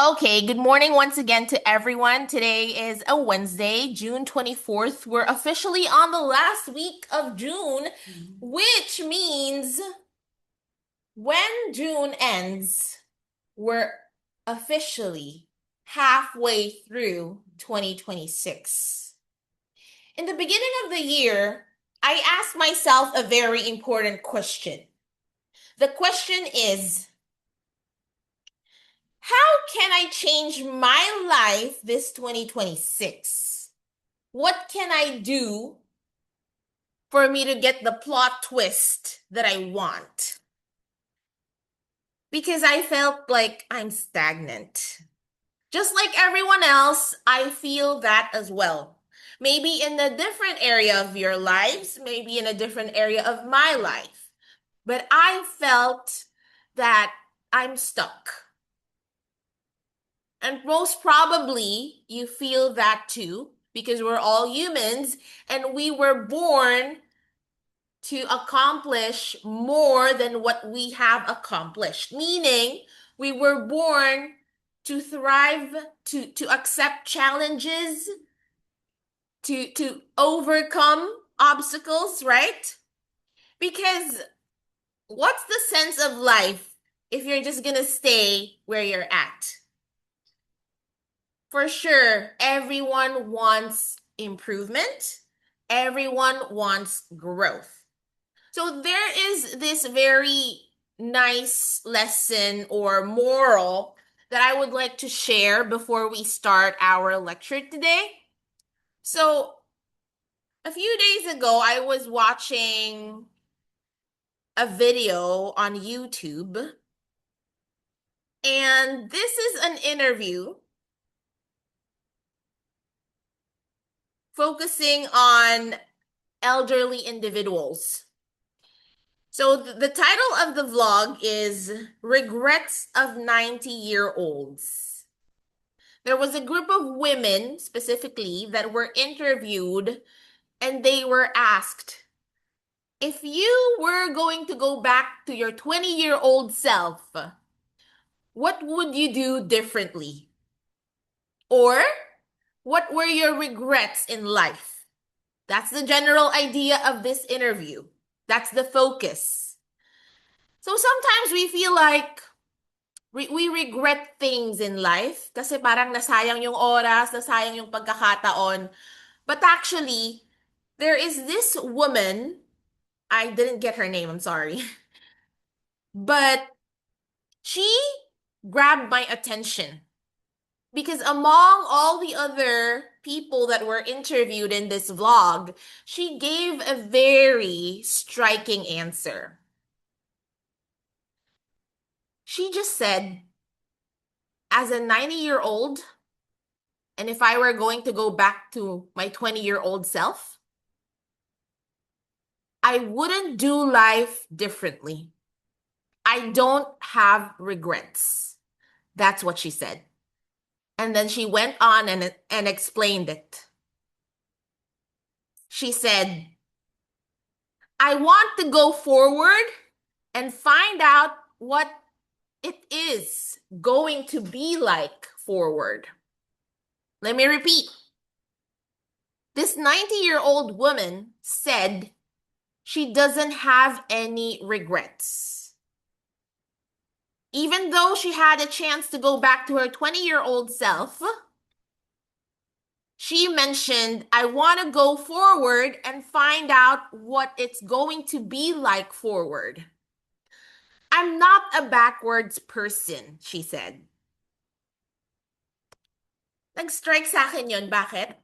Okay, good morning once again to everyone. Today is a Wednesday, June 24th. We're officially on the last week of June, which means when June ends, we're officially halfway through 2026. In the beginning of the year, I asked myself a very important question. The question is, how can I change my life this 2026? What can I do for me to get the plot twist that I want? Because I felt like I'm stagnant. Just like everyone else, I feel that as well. Maybe in a different area of your lives, maybe in a different area of my life. But I felt that I'm stuck. And most probably you feel that too, because we're all humans and we were born to accomplish more than what we have accomplished. Meaning, we were born to thrive, to accept challenges, to overcome obstacles, right? Because what's the sense of life if you're just gonna stay where you're at? For sure, everyone wants improvement. Everyone wants growth. So there is this very nice lesson or moral that I would like to share before we start our lecture today. So a few days ago, I was watching a video on YouTube, and this is an interview focusing on elderly individuals. So the title of the vlog is Regrets of 90-year-olds. There was a group of women specifically that were interviewed and they were asked, if you were going to go back to your 20-year-old self, what would you do differently? Or what were your regrets in life? That's the general idea of this interview. That's the focus. So sometimes we feel like we regret things in life kasi parang nasayang yung oras, nasayang yung pagkakataon. But actually, there is this woman, I didn't get her name, I'm sorry. But she grabbed my attention because among all the other people that were interviewed in this vlog, she gave a very striking answer. She just said, as a 90-year-old, and if I were going to go back to my 20-year-old self, I wouldn't do life differently. I don't have regrets. That's what she said. And then she went on and explained it. She said, I want to go forward and find out what it is going to be like forward. Let me repeat. This 90-year-old woman said she doesn't have any regrets. Even though she had a chance to go back to her 20-year-old self, she mentioned, I want to go forward and find out what it's going to be like forward. I'm not a backwards person, she said. Nag-strike sa akin yun. Bakit?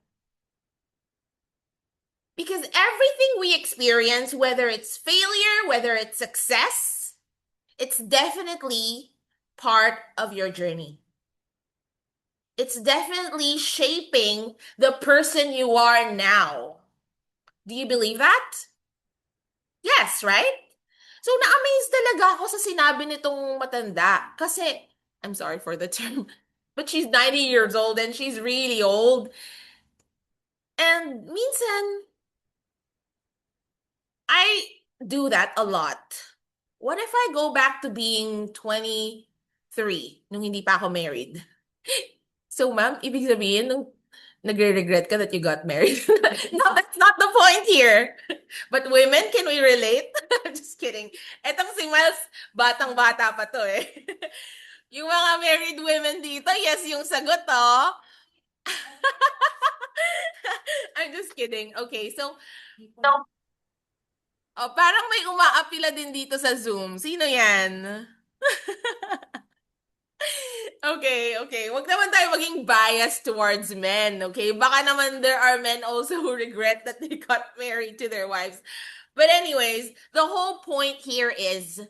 Because everything we experience, whether it's failure, whether it's success, it's definitely part of your journey. It's definitely shaping the person you are now. Do you believe that? Yes, right? So na-amaze talaga ako sa sinabi nitong matanda. Kasi, I'm sorry for the term, but she's 90 years old and she's really old. And minsan, I do that a lot. What if I go back to being 23 nung hindi pa ako married? So, ma'am, ibig sabihin, nung nagre-regret ka that you got married? No, that's not the point here. But women, can we relate? Just kidding. Etong si Miles, batang-bata pa to eh. Yung mga married women dito, yes, yung sagot, oh. I'm just kidding. Okay, so, oh, parang may umaapila din dito sa Zoom. Sino yan? Okay, okay. Wag naman tayo maging biased towards men, okay? Baka naman there are men also who regret that they got married to their wives. But anyways, the whole point here is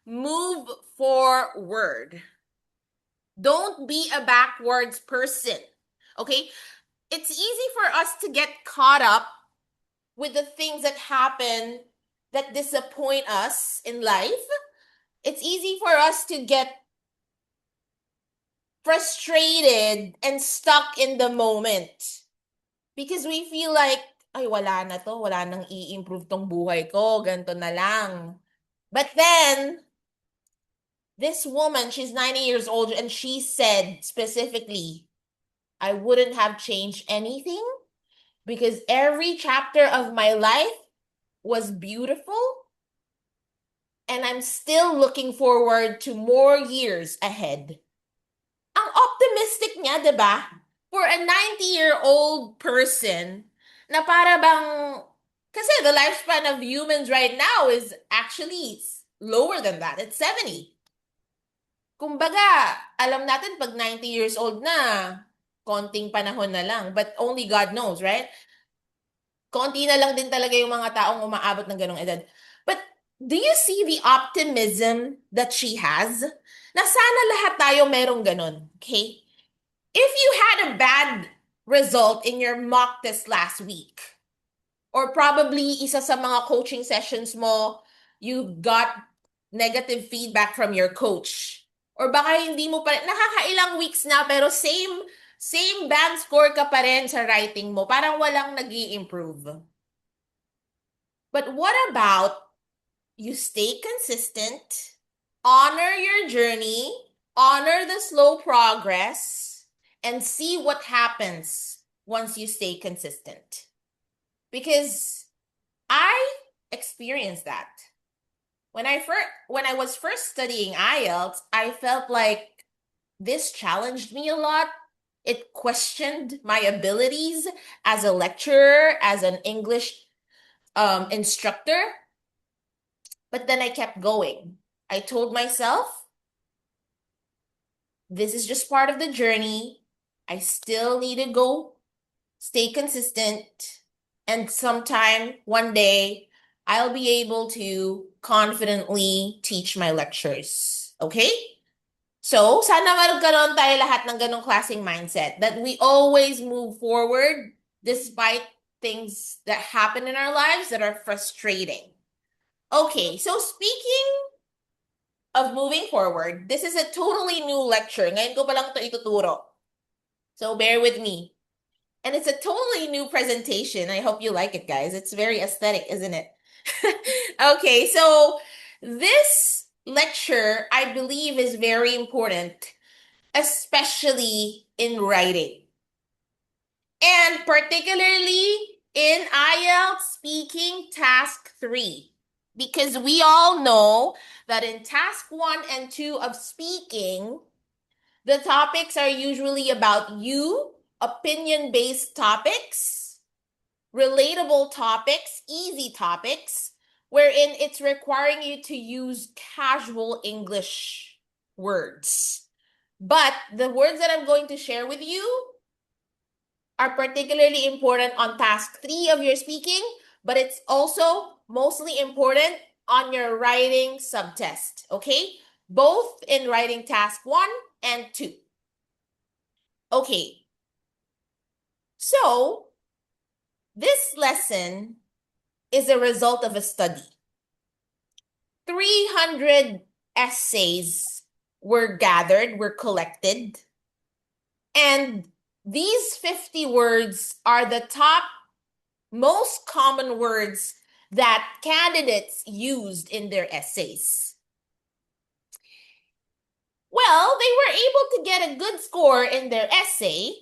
move forward. Don't be a backwards person, okay? It's easy for us to get caught up with the things that happen that disappoint us in life. It's easy for us to get frustrated and stuck in the moment because we feel like, ay, wala na to, wala nang i-improve tong buhay ko, ganito na lang. But then, this woman, she's 90 years old, and she said specifically, I wouldn't have changed anything because every chapter of my life was beautiful, and I'm still looking forward to more years ahead. Ang optimistic niya, 'di ba? For a 90-year-old person na para bang kasi the lifespan of humans right now is actually lower than that. It's 70. Kumbaga, alam natin pag 90 years old na, konting panahon na lang. But only God knows, right? Konti na lang din talaga yung mga taong umaabot ng ganong edad. But do you see the optimism that she has? Na sana lahat tayo merong ganon, okay? If you had a bad result in your mock test last week, or probably isa sa mga coaching sessions mo, you got negative feedback from your coach. Or baka hindi mo pa, nakakailang weeks na pero same band score ka pa rin sa writing mo. Parang walang nag-i-improve. But what about you stay consistent, honor your journey, honor the slow progress, and see what happens once you stay consistent. Because I experienced that. When I was first studying IELTS, I felt like this challenged me a lot. It questioned my abilities as a lecturer, as an English instructor. But then I kept going. I told myself, this is just part of the journey. I still need to go, stay consistent, and sometime, one day, I'll be able to confidently teach my lectures. Okay? So, sana magkaroon tayo lahat ng ganong klaseng mindset that we always move forward despite things that happen in our lives that are frustrating. Okay, so speaking of moving forward, this is a totally new lecture. Ngayon ko pa lang ito ituturo. So bear with me. And it's a totally new presentation. I hope you like it, guys. It's very aesthetic, isn't it? Okay, so this lecture, I believe, is very important, especially in writing. And particularly in IELTS speaking task 3. Because we all know that in task 1 and 2 of speaking, the topics are usually about you, opinion-based topics, relatable topics, easy topics, wherein it's requiring you to use casual English words. But the words that I'm going to share with you are particularly important on task 3 of your speaking, but it's also mostly important on your writing subtest, okay? Both in writing task 1 and 2. Okay. So, this lesson is a result of a study. 300 essays were gathered, were collected, and these 50 words are the top most common words that candidates used in their essays. Well, they were able to get a good score in their essay,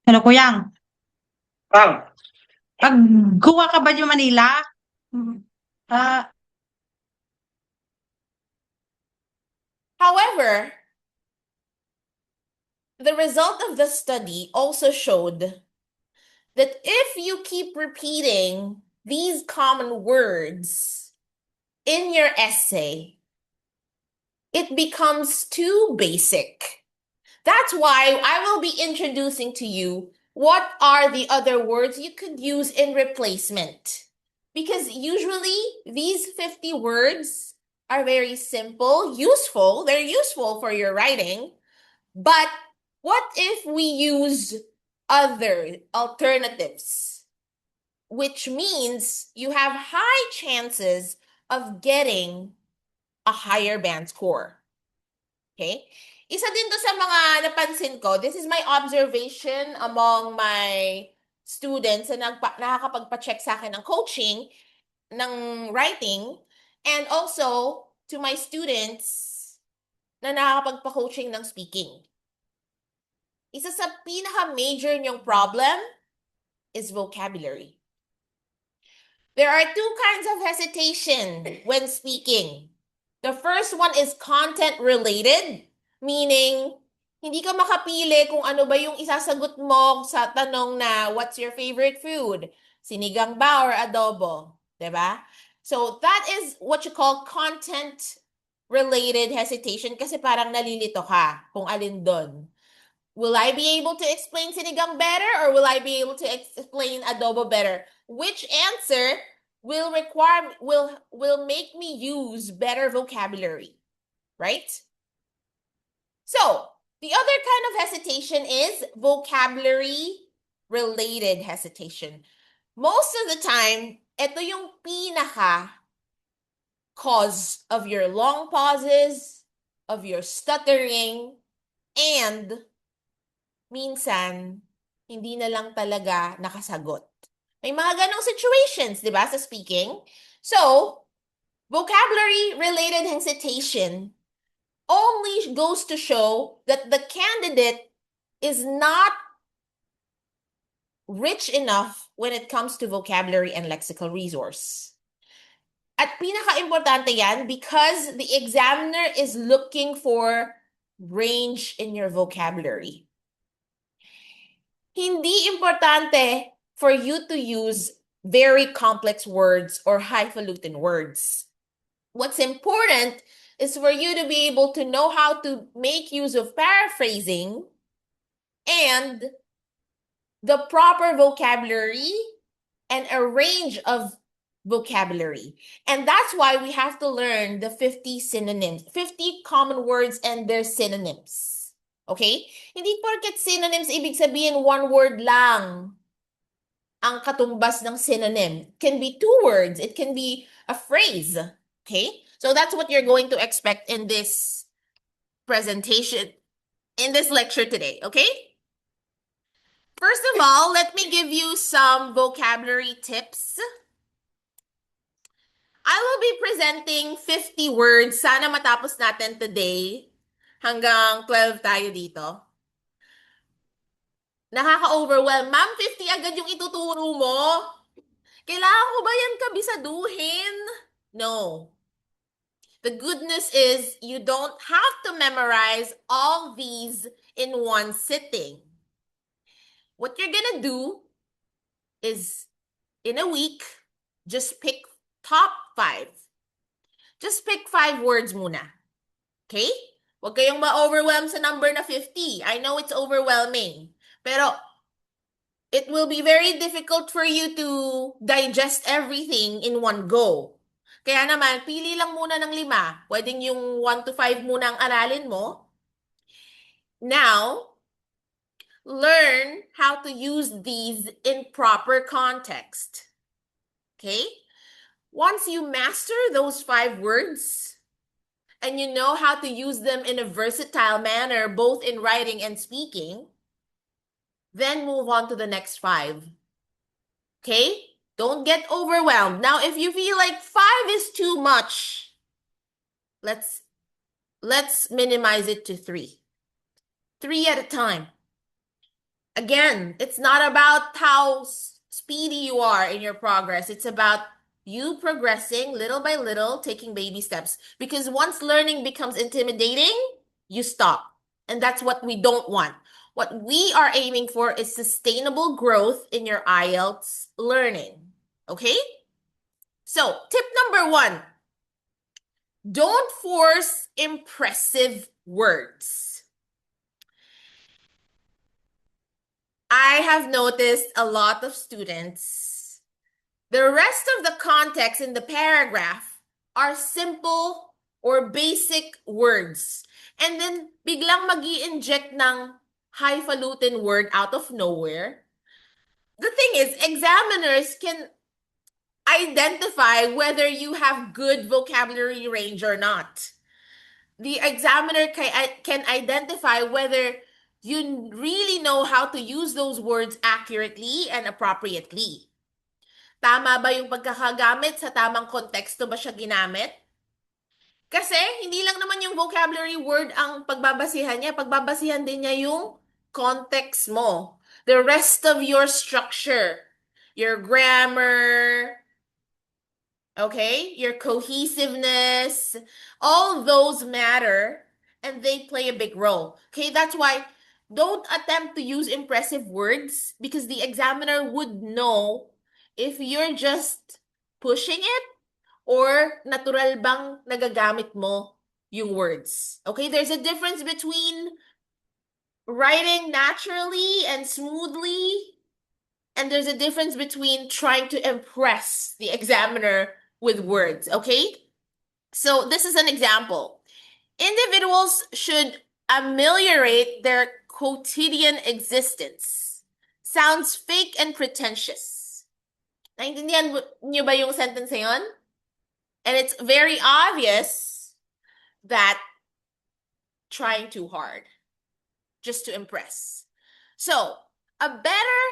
Hello, Kuyang. Pagkuha ka ba yung Manila? Ah, however, the result of the study also showed that if you keep repeating these common words in your essay, it becomes too basic. That's why I will be introducing to you what are the other words you could use in replacement. Because usually these 50 words are very simple, useful. They're useful for your writing. But what if we use other alternatives? Which means you have high chances of getting a higher band score. Okay? Isa din to sa mga napansin ko. This is my observation among my students na nakakapagpa-check sa akin ng coaching, ng writing, and also to my students na nakakapagpa-coaching ng speaking. Isa sa pinaka-major niyong problem is vocabulary. There are two kinds of hesitation when speaking. The first one is content-related, meaning hindi ka makapili kung ano ba yung isasagot mo sa tanong na, what's your favorite food? Sinigang ba or adobo? Diba? So that is what you call content-related hesitation kasi parang nalilito ka kung alin doon. Will I be able to explain sinigang better or will I be able to explain adobo better? Which answer will make me use better vocabulary, right? So, the other kind of hesitation is vocabulary related hesitation. Most of the time, ito yung pinaka cause of your long pauses, of your stuttering, and minsan, hindi na lang talaga nakasagot. May mga ganong situations, di ba, sa speaking? So, vocabulary-related hesitation only goes to show that the candidate is not rich enough when it comes to vocabulary and lexical resource. At pinaka-importante yan because the examiner is looking for range in your vocabulary. Hindi importante for you to use very complex words or highfalutin words. What's important is for you to be able to know how to make use of paraphrasing and the proper vocabulary and a range of vocabulary. And that's why we have to learn the 50 synonyms, 50 common words and their synonyms. Okay? Hindi porket synonyms, ibig sabihin one word lang ang katumbas ng synonym. It can be two words. It can be a phrase. Okay? So that's what you're going to expect in this presentation, in this lecture today. Okay? First of all, let me give you some vocabulary tips. I will be presenting 50 words. Sana matapos natin today. Hanggang 12 tayo dito. Nakaka-overwhelm. Ma'am, 50 agad yung ituturo mo. Kailangan ko ba yan kabisaduhin? No. The good news is you don't have to memorize all these in one sitting. What you're gonna do is, in a week, just pick top 5. Just pick 5 words muna. Okay? Huwag kayong ma-overwhelm sa number na 50. I know it's overwhelming. Pero it will be very difficult for you to digest everything in one go. Kaya naman, pili lang muna ng 5. Pwedeng yung 1 to 5 muna ang aralin mo. Now, learn how to use these in proper context. Okay? Once you master those 5 words, and you know how to use them in a versatile manner, both in writing and speaking, then move on to the next 5. Okay? Don't get overwhelmed. Now, if you feel like 5 is too much, let's minimize it to 3. 3 at a time. Again, it's not about how speedy you are in your progress. It's about you progressing little by little, taking baby steps. Because once learning becomes intimidating, you stop. And that's what we don't want. What we are aiming for is sustainable growth in your IELTS learning. Okay? So, tip number 1, don't force impressive words. I have noticed a lot of students, the rest of the context in the paragraph are simple or basic words. And then biglang magi-inject ng highfalutin word out of nowhere. The thing is, examiners can identify whether you have good vocabulary range or not. The examiner can identify whether you really know how to use those words accurately and appropriately. Tama ba yung pagkakagamit? Sa tamang konteksto ba siya ginamit? Kasi hindi lang naman yung vocabulary word ang pagbabasihan niya. Pagbabasihan din niya yung context mo. The rest of your structure, your grammar, okay, your cohesiveness, all those matter and they play a big role. Okay, that's why don't attempt to use impressive words because the examiner would know if you're just pushing it or natural bang nagagamit mo yung words. Okay, there's a difference between writing naturally and smoothly, and there's a difference between trying to impress the examiner with words, okay? So this is an example. Individuals should ameliorate their quotidian existence. Sounds fake and pretentious. Naintindihan niyo ba yung sentence na yun? And it's very obvious that trying too hard just to impress. So, a better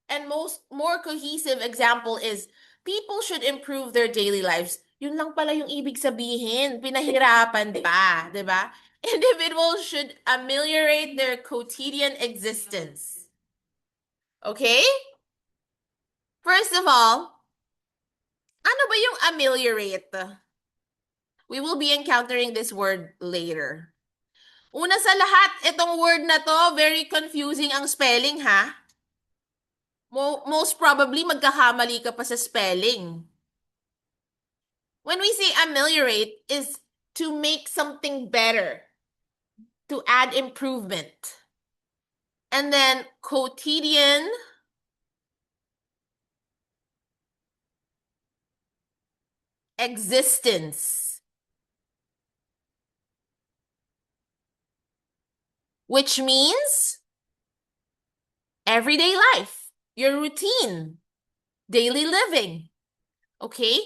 and more cohesive example is people should improve their daily lives. Yun lang pala yung ibig sabihin. Pinahirapan pa, di ba? Individuals should ameliorate their quotidian existence. Okay? First of all, ano ba yung ameliorate? We will be encountering this word later. Una sa lahat, itong word na to, very confusing ang spelling ha. Most probably, magkakamali ka pa sa spelling. When we say ameliorate, is to make something better, to add improvement. And then quotidian existence, which means everyday life, your routine, daily living. Okay?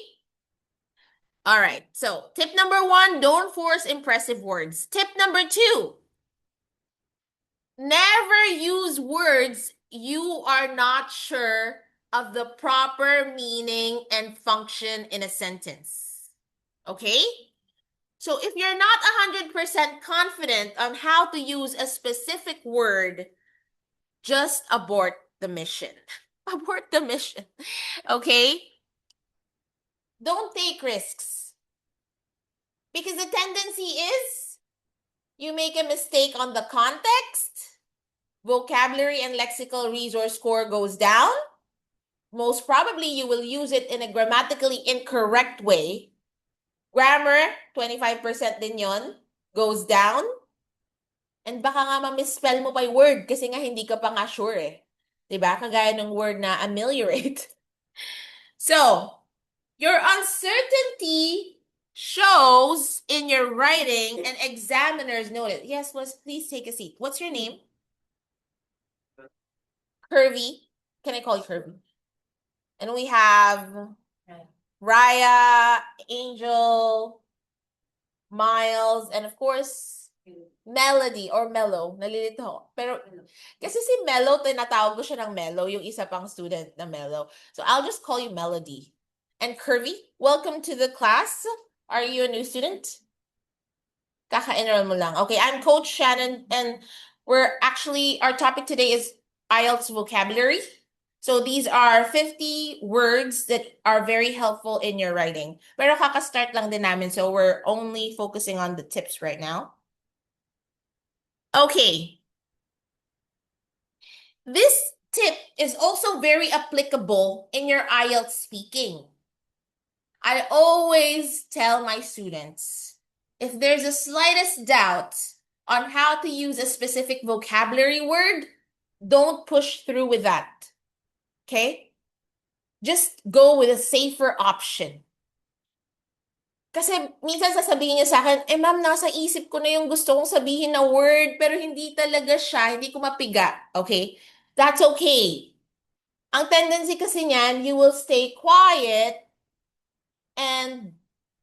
All right. So tip number 1, don't force impressive words. Tip number 2, never use words you are not sure of the proper meaning and function in a sentence. Okay? So if you're not 100% confident on how to use a specific word, just abort the mission. Abort the mission. Okay? Don't take risks. Because the tendency is you make a mistake on the context, vocabulary and lexical resource score goes down. Most probably you will use it in a grammatically incorrect way. Grammar, 25% din yon, goes down. And baka nga ma-misspell mo pa yung word kasi nga hindi ka pa nga sure eh. Diba? Kagaya ng word na ameliorate. So, your uncertainty shows in your writing and examiners note it. Yes, please take a seat. What's your name? Curvy. Can I call you Curvy? And we have Raya, Angel, Miles, and of course, Melody or Mellow. Nalilito ako. Pero, kasi si Mellow, tinatawag ko siya ng Mellow, yung isa pang student na Mellow. So, I'll just call you Melody. And Curvy, welcome to the class. Are you a new student? Kaka-enroll mo lang. Okay, I'm Coach Shannon, and Our topic today is IELTS vocabulary. So these are 50 words that are very helpful in your writing. Pero kaka-start lang din namin, so we're only focusing on the tips right now. Okay. This tip is also very applicable in your IELTS speaking. I always tell my students, if there's the slightest doubt on how to use a specific vocabulary word, don't push through with that. Okay? Just go with a safer option. Kasi minsan sasabihin niya sa akin, ma'am, nasa isip ko na yung gusto kong sabihin na word, pero hindi talaga siya, hindi ko mapiga. Okay? That's okay. Ang tendency kasi niyan, you will stay quiet and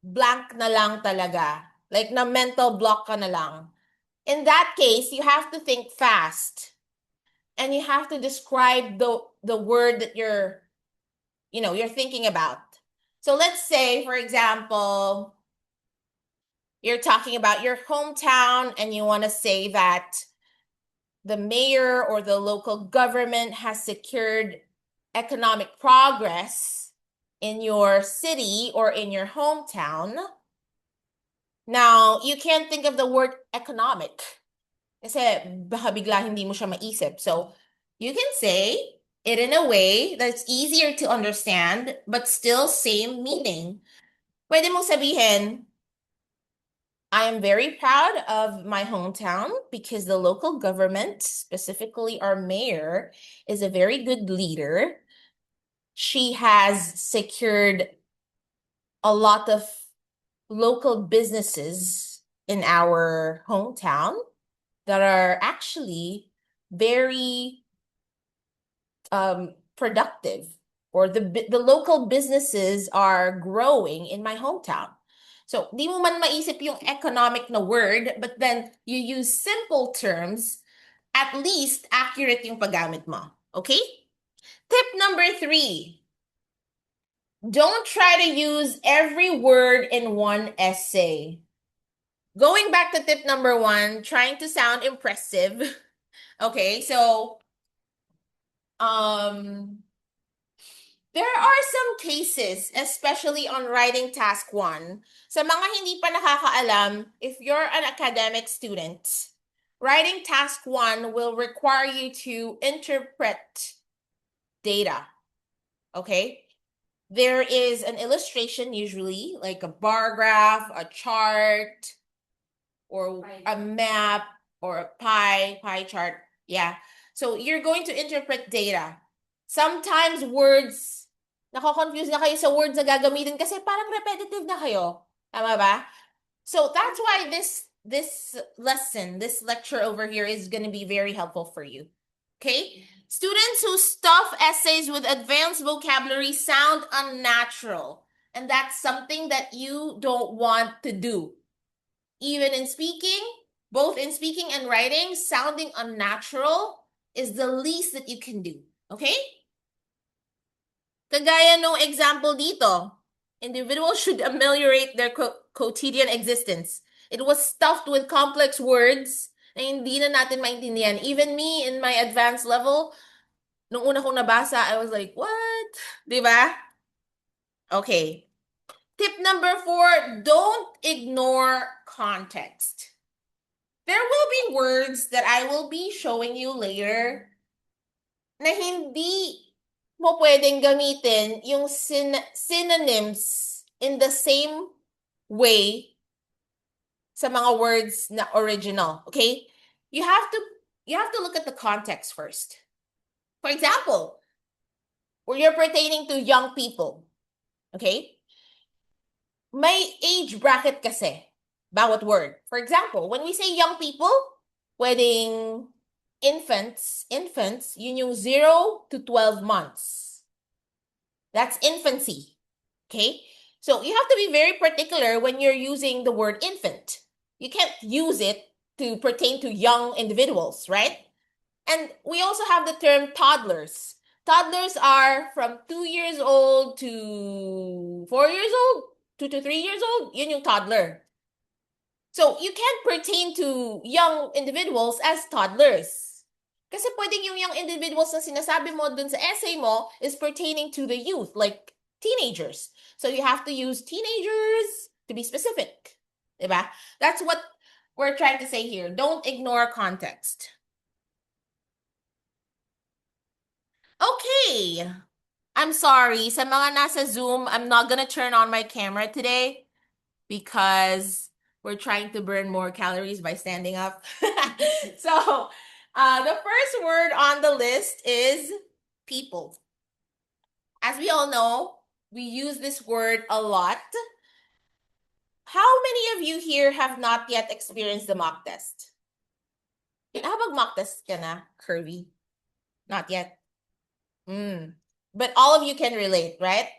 blank na lang talaga. Like na mental block ka na lang. In that case, you have to think fast. And you have to describe the word that you're thinking about. So let's say, for example, you're talking about your hometown and you want to say that the mayor or the local government has secured economic progress in your city or in your hometown. Now, you can't think of the word economic. Kasi baka bigla hindi mo siya maisip. So, you can say it in a way that's easier to understand but still same meaning. Pwede mong sabihin, I am very proud of my hometown because the local government, specifically our mayor, is a very good leader. She has secured a lot of local businesses in our hometown that are actually very productive, or the local businesses are growing in my hometown. So, di mo man maisip yung economic na word, but then you use simple terms, at least accurate yung paggamit mo. Okay? Tip number 3. Don't try to use every word in one essay. Going back to tip number 1, trying to sound impressive. Okay, so there are some cases, especially on writing task 1. Sa mga hindi pa nakakaalam, if you're an academic student, writing task 1 will require you to interpret data. Okay? There is an illustration, usually, like a bar graph, a chart, or a map, or a pie chart. Yeah. So you're going to interpret data. Sometimes words, nako-confuse na kayo sa words na gagamitin kasi parang repetitive na kayo. Tama ba? So that's why this lesson, this lecture over here is going to be very helpful for you. Okay? Students who stuff essays with advanced vocabulary sound unnatural. And that's something that you don't want to do. Even in speaking, both in speaking and writing, sounding unnatural is the least that you can do. Okay? Kagaya nung example dito, individuals should ameliorate their quotidian existence. It was stuffed with complex words na hindi na natin maintindihan. Even me, in my advanced level, nung una kong nabasa, I was like, what? Diba? Okay. Tip number 4, don't ignore context. There will be words that I will be showing you later na hindi mo pwedeng gamitin yung synonyms in the same way sa mga words na original, okay? You have to look at the context first. For example, where you're pertaining to young people, okay? May age bracket kasi bawat word. For example, when we say young people, pwedeng infants, yun yung 0 to 12 months. That's infancy. Okay? So you have to be very particular when you're using the word infant. You can't use it to pertain to young individuals, right? And we also have the term toddlers. Toddlers are from 2 years old to 4 years old, 2 to 3 years old. Yun yung toddler. So you can't pertain to young individuals as toddlers. Kasi pwedeng yung young individuals na sinasabi mo dun sa essay mo is pertaining to the youth, like teenagers. So you have to use teenagers to be specific. Diba? That's what we're trying to say here. Don't ignore context. Okay. I'm sorry. Sa mga nasa Zoom, I'm not gonna turn on my camera today because we're trying to burn more calories by standing up. So, the first word on the list is people. As we all know, we use this word a lot. How many of you here have not yet experienced the mock test? Nakapag mock test ka na, Curvy? Not yet. But all of you can relate, right?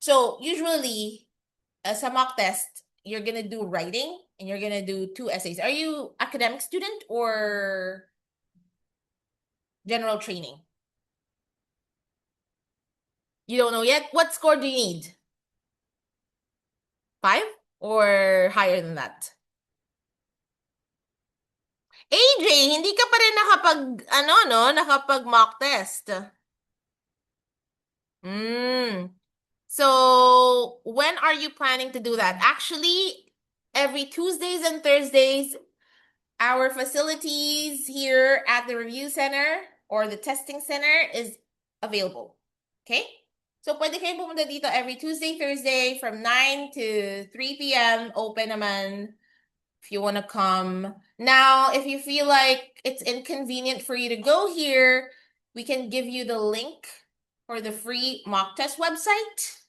So usually, sa mock test, you're gonna do writing and you're gonna do 2 essays. Are you academic student or general training? You don't know yet? What score do you need? 5 or higher than that? AJ, hindi ka pa rin nakapag mock test. So, when are you planning to do that? Actually, every Tuesdays and Thursdays, our facilities here at the review center or the testing center is available. Okay? So, pwede kayo pumunta dito every Tuesday, Thursday from 9 to 3 p.m. Open naman if you want to come. Now, if you feel like it's inconvenient for you to go here, we can give you the link for the free mock test website.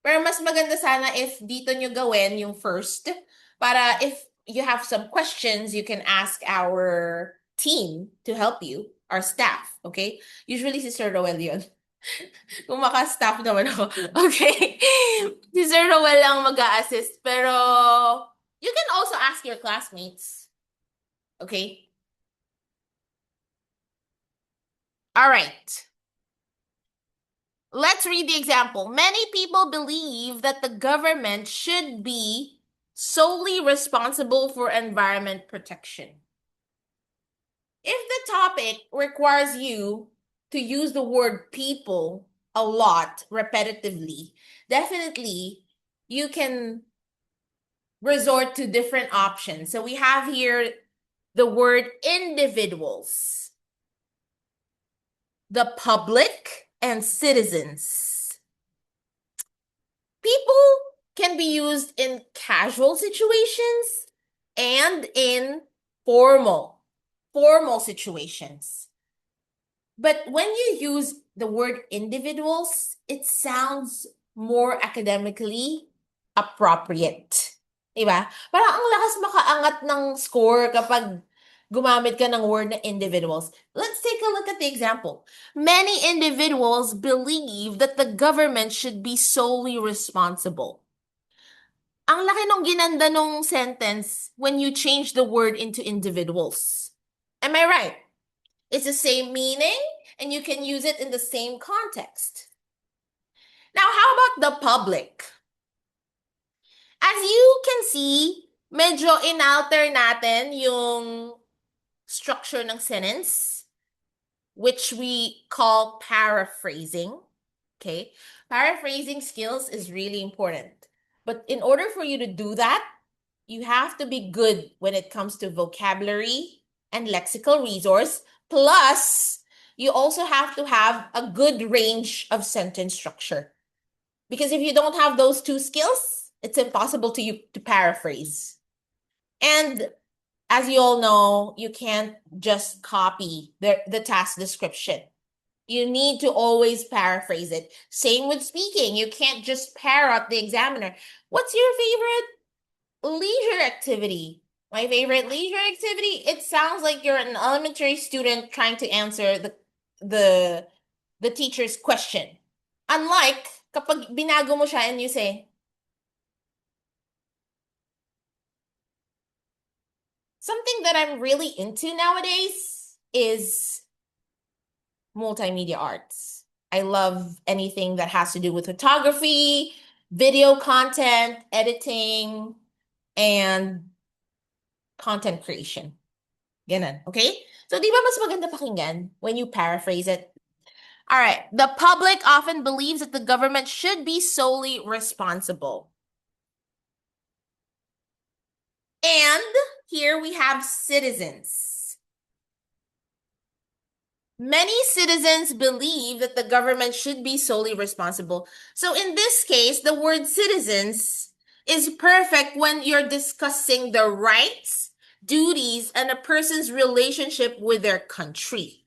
Pero mas maganda sana if dito nyo gawin yung first para if you have some questions, you can ask our team to help you, our staff, okay? Usually si Sir Roel yun. Kung maka-staff naman ako. Okay? Si Sir Roel ang mag-a-assist. Pero you can also ask your classmates. Okay? All right. Let's read the example. Many people believe that the government should be solely responsible for environment protection. If the topic requires you to use the word people a lot repetitively, definitely you can resort to different options. So we have here the word individuals, the public, and citizens. People can be used in casual situations and in formal situations. But when you use the word individuals, it sounds more academically appropriate. Diba? Parang ang lakas makaangat ng score kapag gumamit ka ng word na individuals. Let's take a look at the example. Many individuals believe that the government should be solely responsible. Ang laki nung ginanda nung sentence when you change the word into individuals. Am I right? It's the same meaning and you can use it in the same context. Now, how about the public? As you can see, medyo inalter natin yung structure ng sentence, which we call paraphrasing. Okay? Paraphrasing skills is really important. But in order for you to do that, you have to be good when it comes to vocabulary and lexical resource. Plus, you also have to have a good range of sentence structure. Because if you don't have those two skills, it's impossible to paraphrase. And as you all know, you can't just copy the task description. You need to always paraphrase it. Same with speaking. You can't just parrot the examiner. What's your favorite leisure activity? My favorite leisure activity? It sounds like you're an elementary student trying to answer the teacher's question. Unlike kapag binago mo siya and you say, something that I'm really into nowadays is multimedia arts. I love anything that has to do with photography, video content, editing, and content creation. Ganun, okay? So, di ba mas maganda pakinggan when you paraphrase it? All right. The public often believes that the government should be solely responsible. And here we have citizens. Many citizens believe that the government should be solely responsible. So in this case, the word citizens is perfect when you're discussing the rights, duties, and a person's relationship with their country.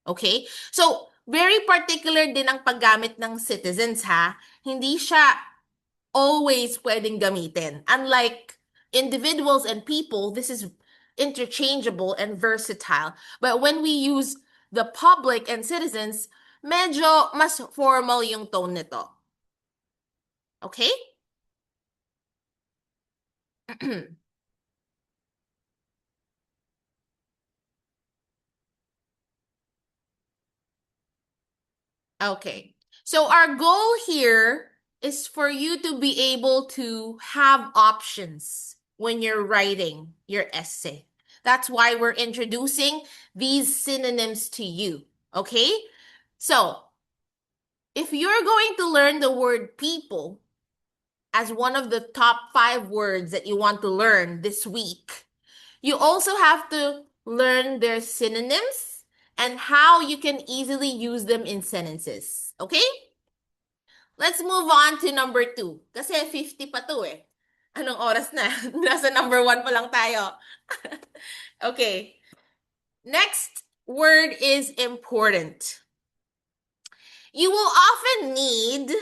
Okay? So, very particular din ang paggamit ng citizens ha. Hindi siya always pwedeng gamitin. Unlike individuals and people, this is interchangeable and versatile. But when we use the public and citizens, medyo mas formal yung tone nito. Okay? Okay. So our goal here is for you to be able to have options when you're writing your essay. That's why we're introducing these synonyms to you. Okay? So, if you're going to learn the word people as one of the top 5 words that you want to learn this week, you also have to learn their synonyms and how you can easily use them in sentences. Okay? Let's move on to number 2. Kasi 50 pa to eh. Anong oras na? Nasa number 1 pa lang tayo. Okay. Next word is important. You will often need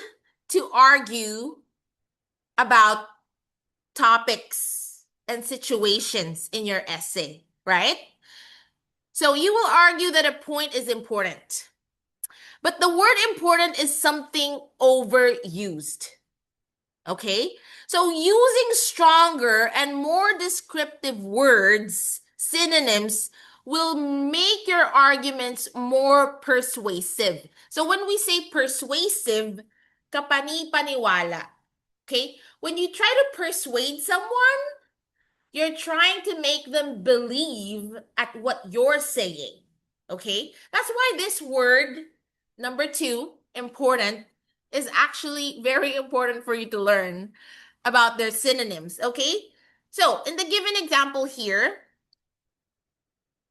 to argue about topics and situations in your essay, right? So you will argue that a point is important. But the word important is something overused. Okay? So using stronger and more descriptive words, synonyms, will make your arguments more persuasive. So when we say persuasive, kapani-paniwala. Okay? When you try to persuade someone, you're trying to make them believe at what you're saying. Okay? That's why this word, number 2, important, is actually very important for you to learn about their synonyms. Okay? So, in the given example here,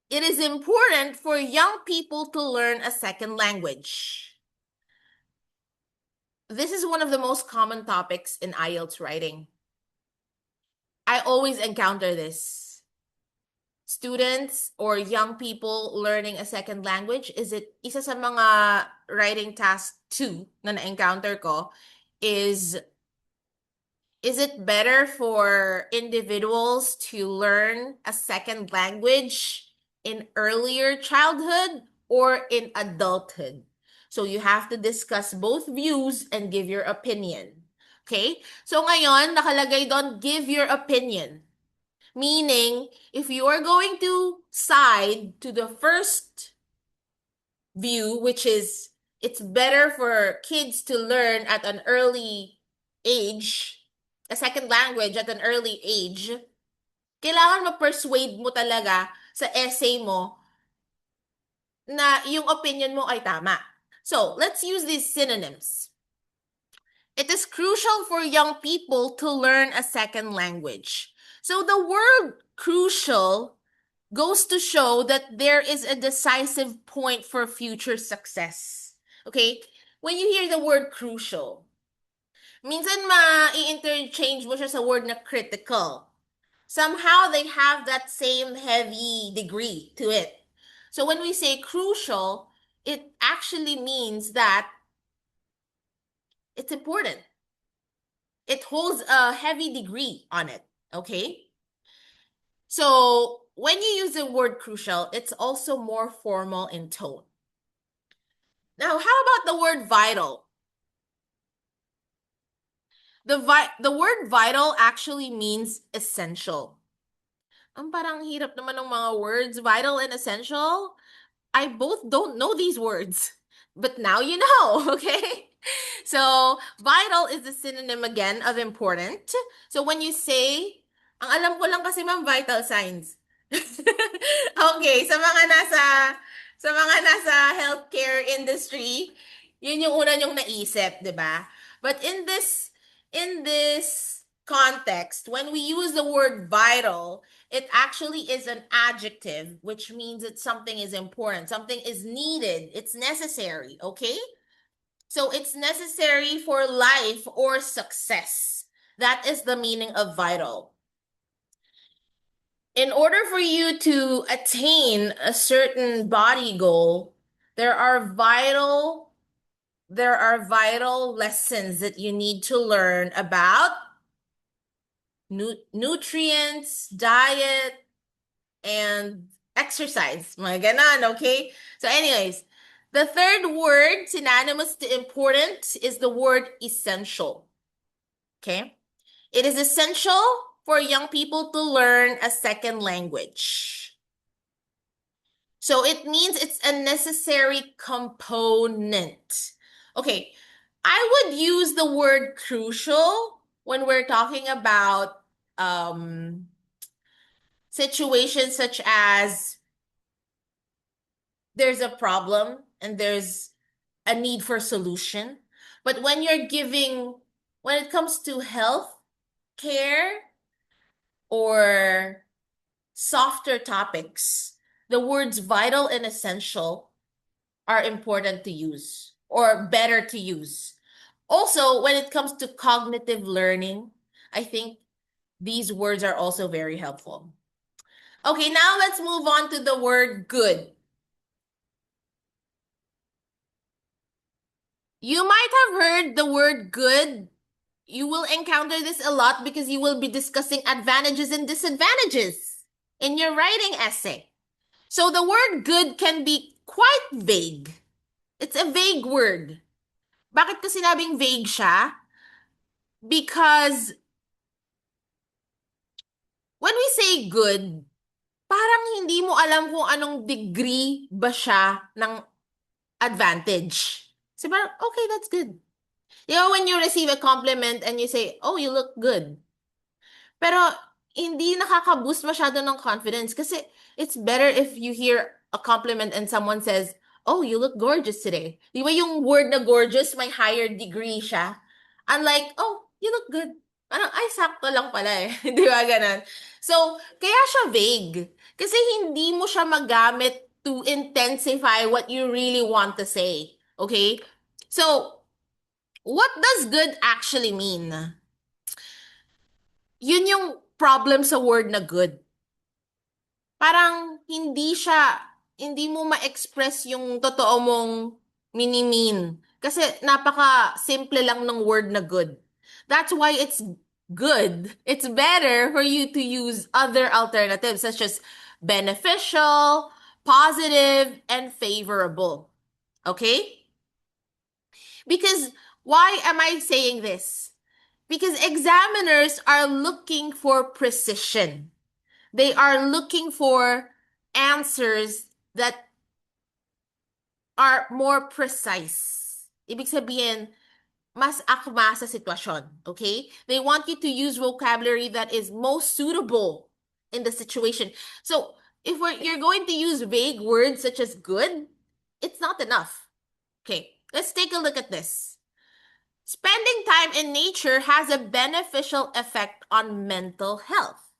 it is important for young people to learn a second language. This is one of the most common topics in IELTS writing. I always encounter this. Students or young people learning a second language, is it isa sa mga writing task 2 na na-encounter ko is it better for individuals to learn a second language in earlier childhood or in adulthood? So you have to discuss both views and give your opinion. Okay? So ngayon, nakalagay doon, give your opinion. Meaning, if you are going to side to the first view, which is it's better for kids to learn at an early age, a second language at an early age, kailangan ma-persuade mo talaga sa essay mo na yung opinion mo ay tama. So, let's use these synonyms. It is crucial for young people to learn a second language. So the word crucial goes to show that there is a decisive point for future success. Okay? When you hear the word crucial, minsan ma-i-interchange mo siya sa word na critical. Somehow they have that same heavy degree to it. So when we say crucial, it actually means that it's important. It holds a heavy degree on it, okay? So when you use the word crucial, it's also more formal in tone. Now, how about the word vital? The word vital actually means essential. Ang parang hirap naman ng mga words, vital and essential. I both don't know these words, but now you know, okay? So, vital is the synonym again of important. So when you say Ang alam ko lang kasi ma'am, vital signs. Okay, sa mga nasa healthcare industry, yun yung una yung naisip, 'di ba? But in this context, when we use the word vital, it actually is an adjective, which means that something is important, something is needed, it's necessary, okay? So it's necessary for life or success. That is the meaning of vital. In order for you to attain a certain body goal, there are vital lessons that you need to learn about nutrients, diet, and exercise. Mga ganon, okay? So anyways, the third word synonymous to important is the word essential. Okay? It is essential for young people to learn a second language. So it means it's a necessary component. Okay, I would use the word crucial when we're talking about situations such as there's a problem and there's a need for solution. But when it comes to health care or softer topics, the words vital and essential are important to use or better to use. Also, when it comes to cognitive learning, I think these words are also very helpful. Okay, now let's move on to the word good. You might have heard the word good. You will encounter this a lot because you will be discussing advantages and disadvantages in your writing essay. So the word good can be quite vague. It's a vague word. Bakit ko sinabing vague siya? Because when we say good, parang hindi mo alam kung anong degree ba siya ng advantage. So parang, okay, that's good. You know, when you receive a compliment and you say, oh, you look good. Pero hindi nakaka-boost masyado ng confidence kasi it's better if you hear a compliment and someone says, oh, you look gorgeous today. Di ba yung word na gorgeous, may higher degree siya? Unlike, oh, you look good. Parang, ay, sakto lang pala eh. Di ba ganun? So, kaya siya vague. Kasi hindi mo siya magamit to intensify what you really want to say. Okay? So, what does good actually mean? Yun yung problem sa word na good. Parang hindi mo ma-express yung totoo mong mini-mean. Kasi napaka-simple lang ng word na good. That's why it's good. It's better for you to use other alternatives such as beneficial, positive, and favorable. Okay? Because why am I saying this? Because examiners are looking for precision. They are looking for answers that are more precise. Ibig sabihin, mas akma sa sitwasyon. Okay? They want you to use vocabulary that is most suitable in the situation. So, if you're going to use vague words such as good, it's not enough. Okay, let's take a look at this. Spending time in nature has a beneficial effect on mental health.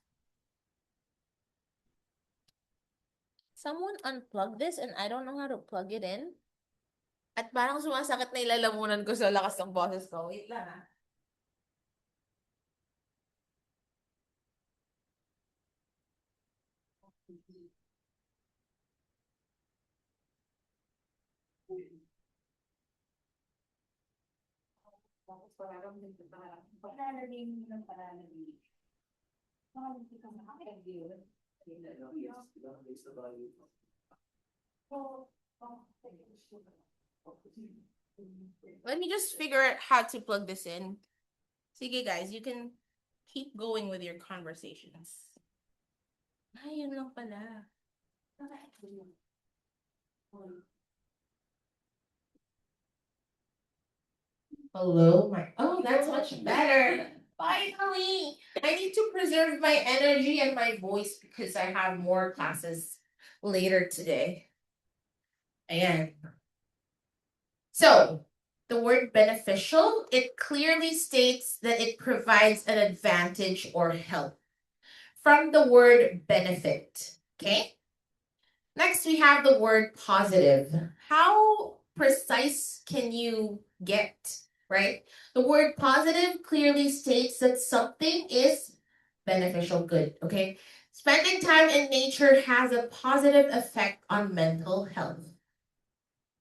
Someone unplug this and I don't know how to plug it in. At parang sumasakit na ilalamunan ko sa lakas ng boses ko. Wait lang ah. Let me just figure out how to plug this in. Sige guys, you can keep going with your conversations. Ay, yun lang pala. Hello, my. Oh, that's much better. Finally, I need to preserve my energy and my voice because I have more classes later today. And so, the word beneficial, it clearly states that it provides an advantage or help from the word benefit. Okay? Next, we have the word positive. How precise can you get, right? The word positive clearly states that something is beneficial, good, okay? Spending time in nature has a positive effect on mental health.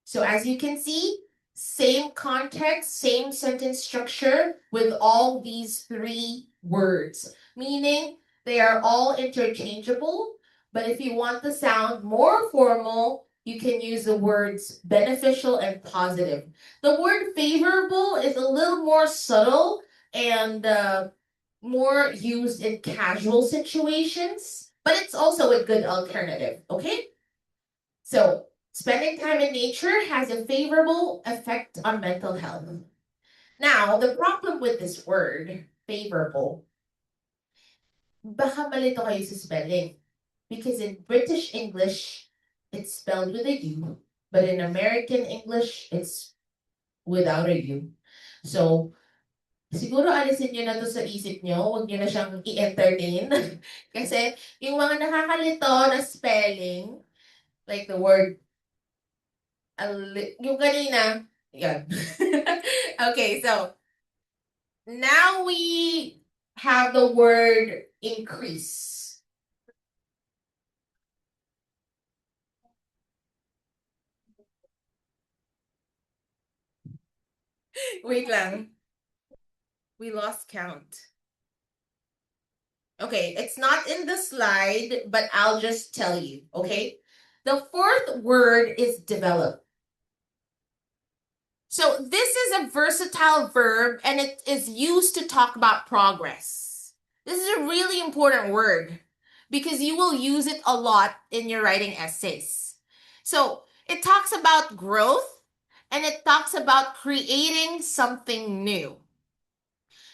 So as you can see, same context, same sentence structure with all these three words, meaning they are all interchangeable. But if you want the sound more formal, you can use the words beneficial and positive. The word favorable is a little more subtle and more used in casual situations, but it's also a good alternative, okay? So, spending time in nature has a favorable effect on mental health. Now, the problem with this word, favorable, baka malito kayo sa spelling. Because in British English, it's spelled with a U, but in American English, it's without a U. So, siguro alisin nyo na to sa isip nyo, huwag nyo na siyang i-entertain. Kasi yung mga nakakalito na spelling, like the word yung kanina, yan. Okay, so now we have the word increase. Wait lang. We lost count. Okay, it's not in the slide, but I'll just tell you, okay? The fourth word is develop. So this is a versatile verb and it is used to talk about progress. This is a really important word because you will use it a lot in your writing essays. So it talks about growth and it talks about creating something new.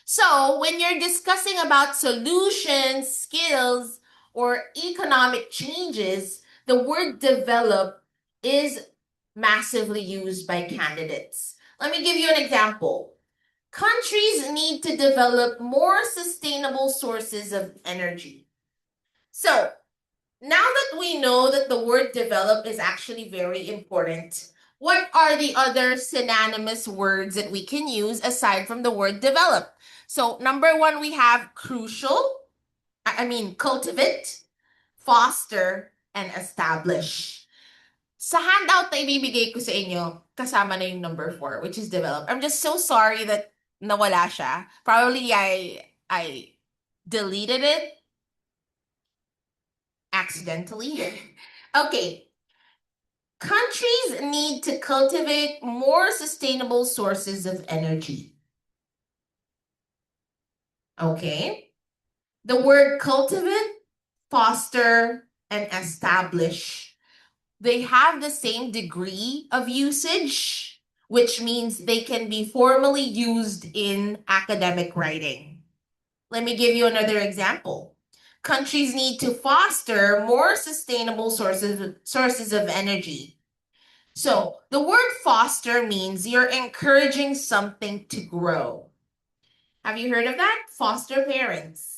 So when you're discussing about solutions, skills, or economic changes, the word develop is massively used by candidates. Let me give you an example. Countries need to develop more sustainable sources of energy. So, now that we know that the word develop is actually very important, what are the other synonymous words that we can use aside from the word develop? So, number one, we have crucial, cultivate, foster, and establish. Sa handout na ibibigay ko sa inyo, kasama na yung number 4, which is develop. I'm just so sorry that nawala siya. Probably I deleted it accidentally. Okay. Countries need to cultivate more sustainable sources of energy. Okay. The word cultivate, foster, and establish, they have the same degree of usage, which means they can be formally used in academic writing. Let me give you another example. Countries need to foster more sustainable sources of energy. So the word foster means you're encouraging something to grow. Have you heard of that? Foster parents.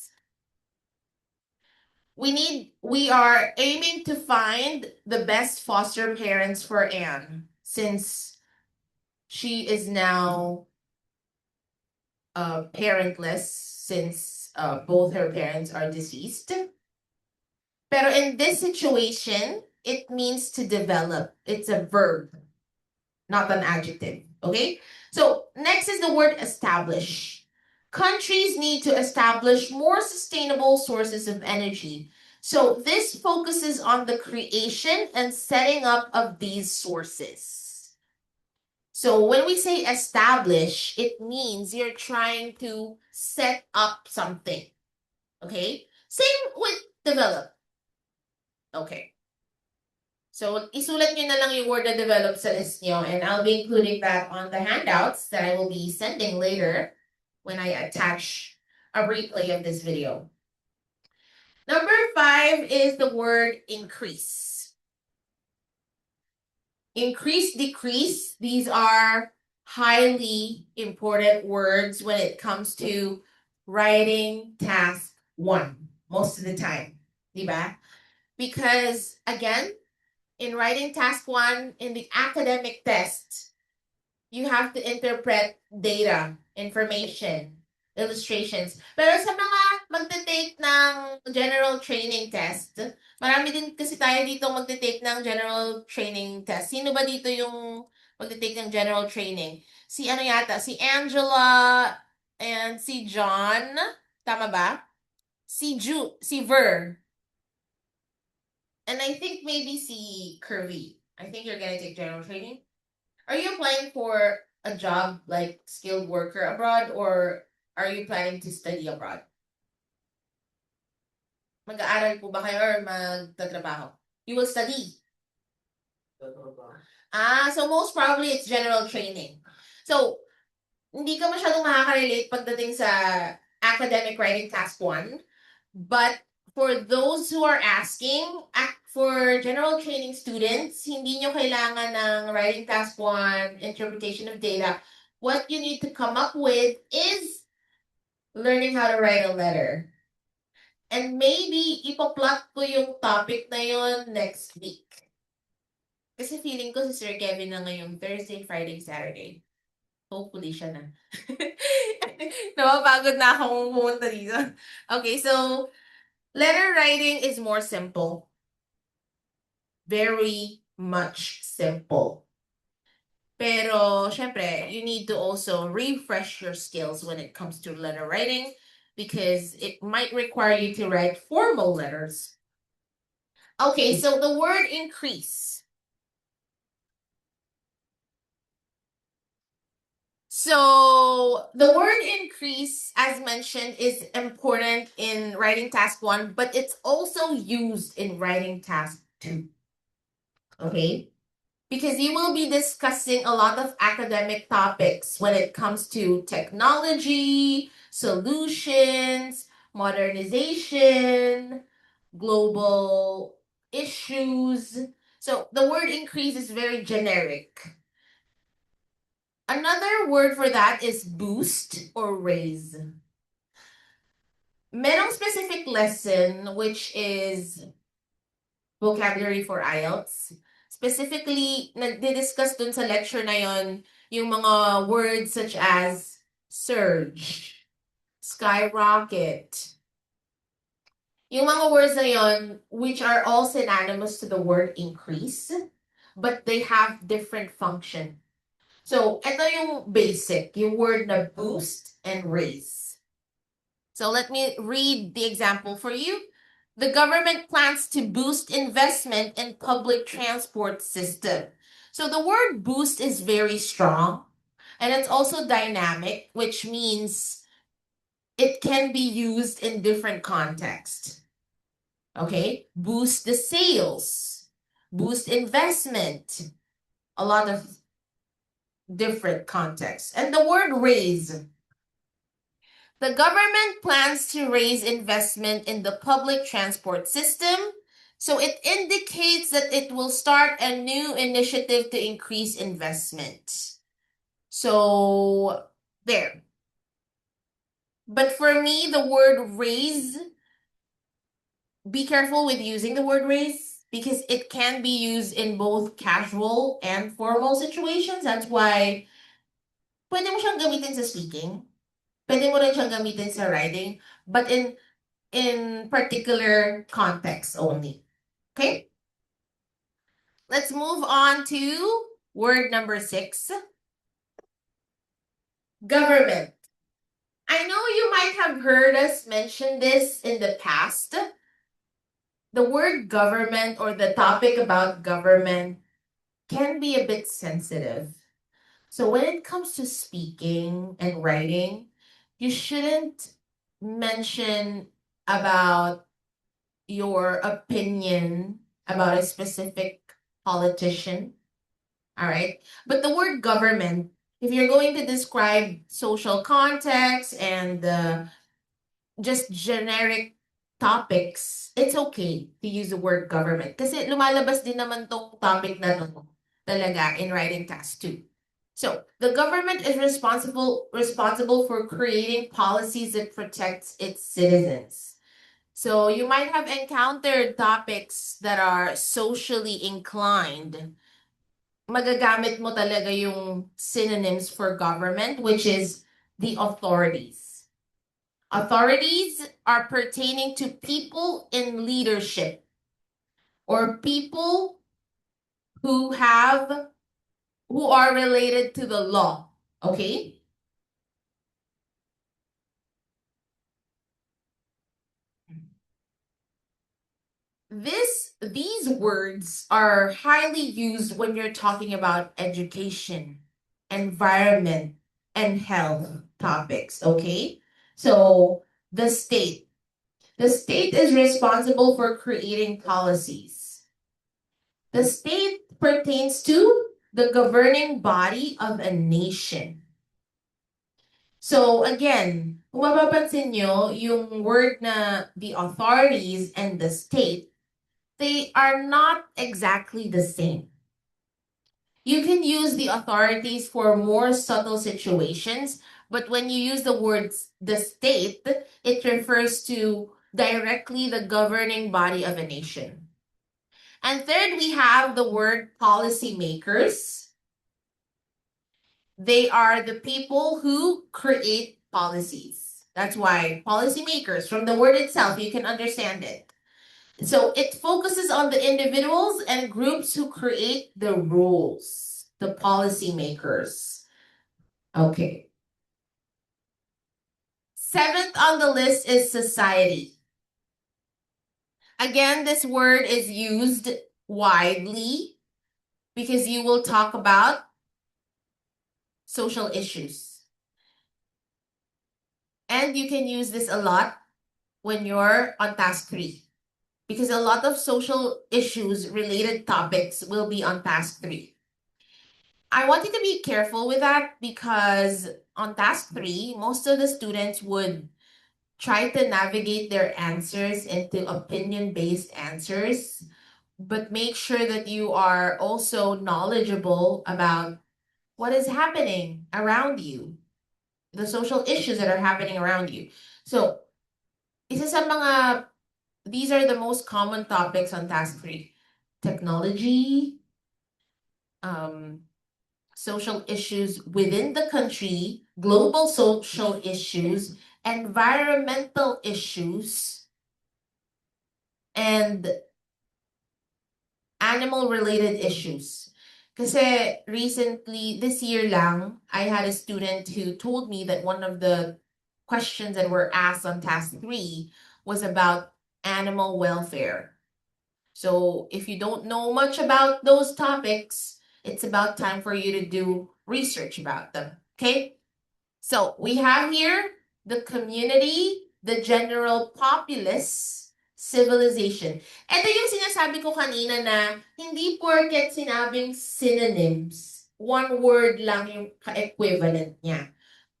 We are aiming to find the best foster parents for Anne since she is now parentless since both her parents are deceased. Pero in this situation, it means to develop. It's a verb, not an adjective. Okay? So next is the word establish. Countries need to establish more sustainable sources of energy. So this focuses on the creation and setting up of these sources. So when we say establish, it means you're trying to set up something. Okay? Same with develop. Okay. So, isulat nyo na lang yung word na develop sa list nyo, and I'll be including that on the handouts that I will be sending later when I attach a replay of this video. Number 5 is the word increase. Increase, decrease, these are highly important words when it comes to writing task 1 most of the time, diba? Because again, in writing task 1 in the academic test, you have to interpret data, information, illustrations. Pero sa mga magte-take ng general training test, marami din kasi tayo dito magte-take ng general training test. Sino ba dito yung magte-take ng general training? Si ano yata? Si Angela and si John. Tama ba? Si Ver. And I think maybe si Curvy. I think you're gonna take general training. Are you applying for a job like skilled worker abroad or are you planning to study abroad? Mag-aaral po ba kayo or magtatrabaho? You will study. So most probably it's general training. So, hindi ka masyadong makaka-relate pagdating sa academic writing task 1. But for those who are asking, for general training students, hindi nyo kailangan ng writing task 1, interpretation of data. What you need to come up with is learning how to write a letter. And maybe ipa-plot ko yung topic na yun next week. Kasi feeling ko si Sir Kevin na ngayong Thursday, Friday, Saturday. Hopefully siya na. Napapagod na akong pumunta dito. Okay, so letter writing is more simple. Very much simple. Pero, syempre, you need to also refresh your skills when it comes to letter writing because it might require you to write formal letters. Okay, so the word increase. So the word increase, as mentioned, is important in writing task 1, but it's also used in writing task 2. Okay? Because you will be discussing a lot of academic topics when it comes to technology, solutions, modernization, global issues. So the word increase is very generic. Another word for that is boost or raise. Merong specific lesson which is vocabulary for IELTS. Specifically, nagdi-discuss dun sa lecture na yon yung mga words such as surge, skyrocket. Yung mga words na yon which are all synonymous to the word increase, but they have different function. So, ito yung basic, yung word na boost and raise. So, let me read the example for you. The government plans to boost investment in public transport system. So, the word boost is very strong and it's also dynamic, which means it can be used in different contexts. Okay? Boost the sales, boost investment, a lot of different contexts. And the word raise. The government plans to raise investment in the public transport system. So it indicates that it will start a new initiative to increase investment. So there. But for me, the word raise, be careful with using the word raise because it can be used in both casual and formal situations. That's why pwede mo siyang gamitin sa speaking. Pwede mo rin siyang gamitin sa writing. But in particular context only. Okay? Let's move on to word number 6. Government. I know you might have heard us mention this in the past. The word government or the topic about government can be a bit sensitive. So when it comes to speaking and writing, you shouldn't mention about your opinion about a specific politician. All right. But the word government, if you're going to describe social context and just generic topics, it's okay to use the word government. Kasi lumalabas din naman tong topic na to talaga in writing task 2. So, the government is responsible for creating policies that protects its citizens. So, you might have encountered topics that are socially inclined. Magagamit mo talaga yung synonyms for government, which is the authorities. Authorities are pertaining to people in leadership or people who are related to the law. Okay? These words are highly used when you're talking about education, environment, and health topics. Okay? So the state. The state is responsible for creating policies. The state pertains to the governing body of a nation. So again, kung mapapansin nyo, yung word na the authorities and the state, they are not exactly the same. You can use the authorities for more subtle situations, but when you use the words the state, it refers to directly the governing body of a nation. And third, we have the word policymakers. They are the people who create policies. That's why policymakers, from the word itself, you can understand it. So it focuses on the individuals and groups who create the rules, the policymakers. Okay. Seventh on the list is society. Again, this word is used widely because you will talk about social issues. And you can use this a lot when you're on task 3 because a lot of social issues related topics will be on task 3. I want you to be careful with that because on task 3, most of the students would try to navigate their answers into opinion-based answers, but make sure that you are also knowledgeable about what is happening around you, the social issues that are happening around you. So, isa sa mga, these are the most common topics on task 3. Technology, social issues within the country, global social issues, environmental issues, and animal-related issues. Kasi recently, this year lang, I had a student who told me that one of the questions that were asked on task 3 was about animal welfare. So if you don't know much about those topics, it's about time for you to do research about them. Okay? So we have here the community, the general populace, civilization. Ito yung sinasabi ko kanina na hindi porket sinabing synonyms, one word lang yung ka-equivalent niya.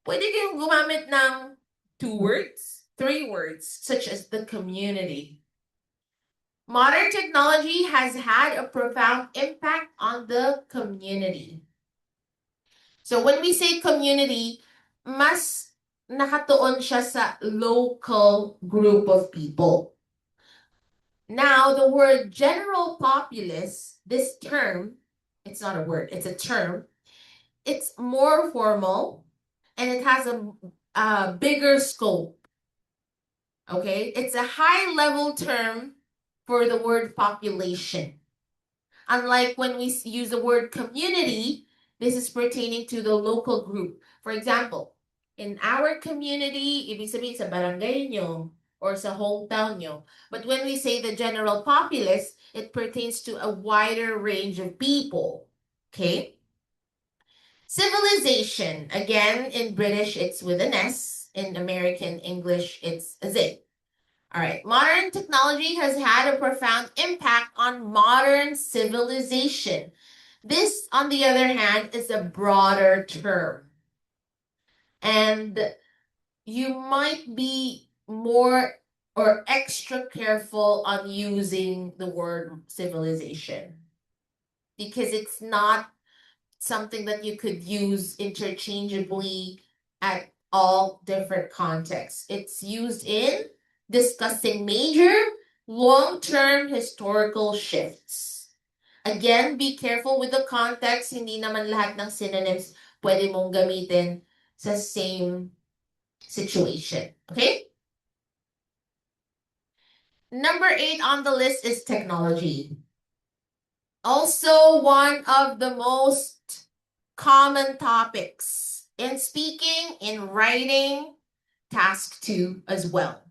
Pwede kayong gumamit ng 2 words, 3 words, such as the community. Modern technology has had a profound impact on the community. So when we say community, mas nakatuon siya sa local group of people. Now, the word general populace, this term, it's not a word, it's a term. It's more formal and it has a bigger scope. Okay? It's a high-level term for the word population. Unlike when we use the word community, this is pertaining to the local group. For example, in our community, ibig sabihin sa barangay nyo or sa hometown nyo. But when we say the general populace, it pertains to a wider range of people. Okay? Civilization. Again, in British, it's with an S. In American English, it's a Z. All right. Modern technology has had a profound impact on modern civilization. This, on the other hand, is a broader term. And you might be more or extra careful on using the word civilization because it's not something that you could use interchangeably at all different contexts. It's used in discussing major long-term historical shifts. Again, be careful with the context. Hindi naman lahat ng synonyms pwede mong gamitin sa same situation. Okay? Number 8 on the list is technology. Also, one of the most common topics in speaking, in writing, task 2 as well.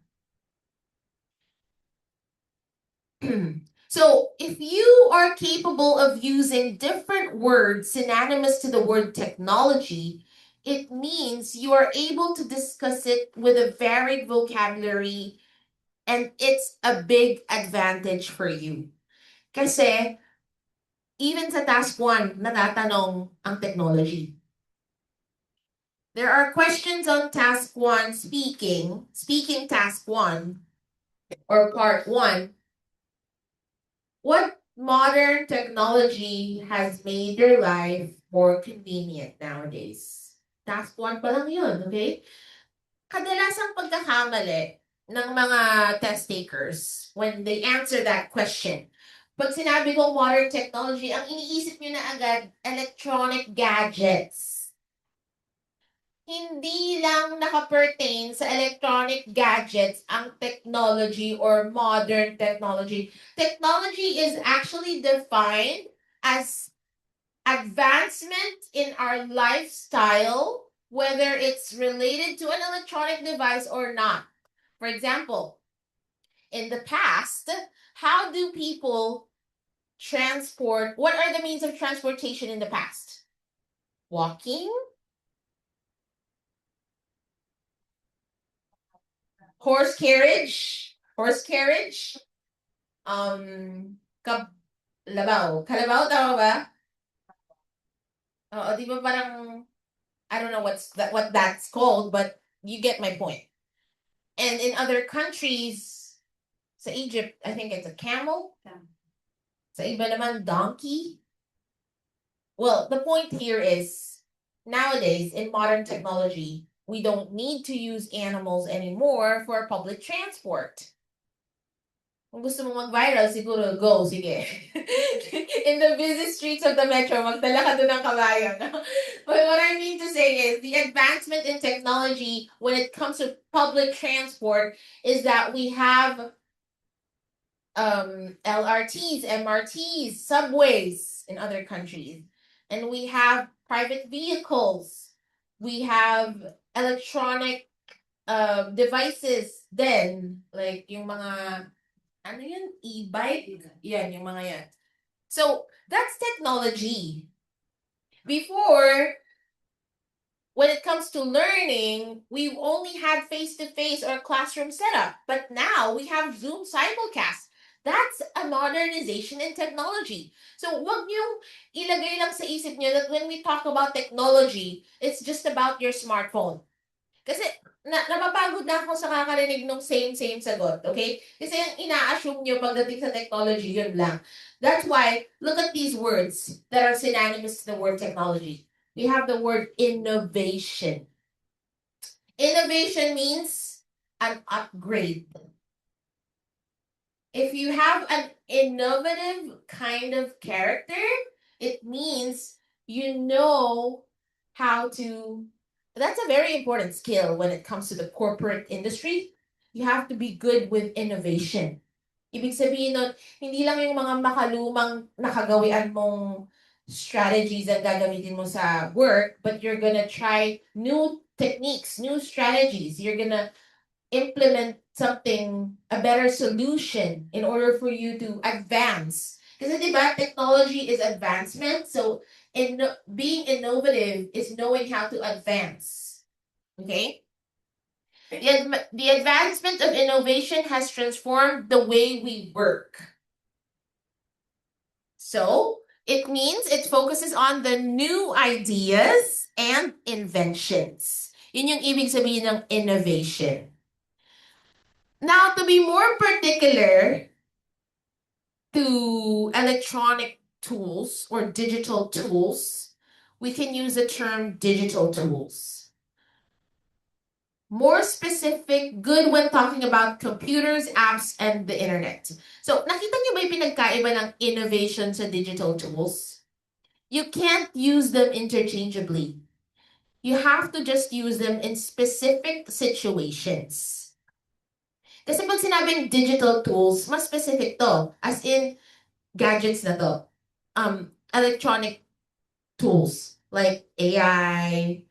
So, if you are capable of using different words synonymous to the word technology, it means you are able to discuss it with a varied vocabulary, and it's a big advantage for you. Kasi, even sa task 1, natatanong ang technology. There are questions on task 1, speaking task 1, or part 1. What modern technology has made your life more convenient nowadays? Task 1 pa lang yun, okay? Kadalasang pagkakamali ng mga test takers when they answer that question. Pag sinabi ko modern technology, ang iniisip nyo na agad, electronic gadgets. Hindi lang naka-pertain sa electronic gadgets ang technology or modern technology. Technology is actually defined as advancement in our lifestyle, whether it's related to an electronic device or not. For example, in the past, how do people transport? What are the means of transportation in the past? Walking, horse carriage, kalabaw, tama ba? Oo, di ba parang, I don't know what that's called, but you get my point. And in other countries, sa Egypt, I think it's a camel. Sa iba naman, donkey. Well, the point here is, nowadays, in modern technology, we don't need to use animals anymore for public transport. Kung gusto mo mag-viral, siguro go, sige. In the busy streets of the metro, magdala ka doon ng kabayo. No? But what I mean to say is the advancement in technology when it comes to public transport is that we have LRTs, MRTs, subways in other countries. And we have private vehicles. We have electronic devices then, like yung mga ano yun? E-bike? Yan, yung mga yan. So, that's technology. Before, when it comes to learning, we've only had face-to-face or classroom setup. But now, we have Zoom simulcast. That's a modernization in technology. So, wag niyong ilagay lang sa isip niyo that when we talk about technology, it's just about your smartphone. Kasi napapagod na ako sa kakarinig ng same sagot, okay? Kasi yung ina-assume nyo pagdating sa technology, yun lang. That's why, look at these words that are synonymous to the word technology. We have the word innovation. Innovation means an upgrade. If you have an innovative kind of character, it means you know how to. That's a very important skill when it comes to the corporate industry. You have to be good with innovation. Ibig sabihin nun, hindi lang yung mga makalumang nakagawian mong strategies ang gagamitin mo sa work, but you're gonna try new techniques, new strategies. You're gonna implement something, a better solution in order for you to advance. Kasi diba, technology is advancement. So being innovative is knowing how to advance. Okay? The advancement of innovation has transformed the way we work. So it means it focuses on the new ideas and inventions. Yun yung ibig sabihin ng innovation. Now, to be more particular to electronic tools or digital tools, we can use the term digital tools. More specific, good when talking about computers, apps, and the internet. So, nakita niyo ba yung pinagkaiba ng innovation sa digital tools? You can't use them interchangeably. You have to just use them in specific situations. Kasi pag sinabing digital tools, mas specific to. As in, gadgets na to. Electronic tools like AI,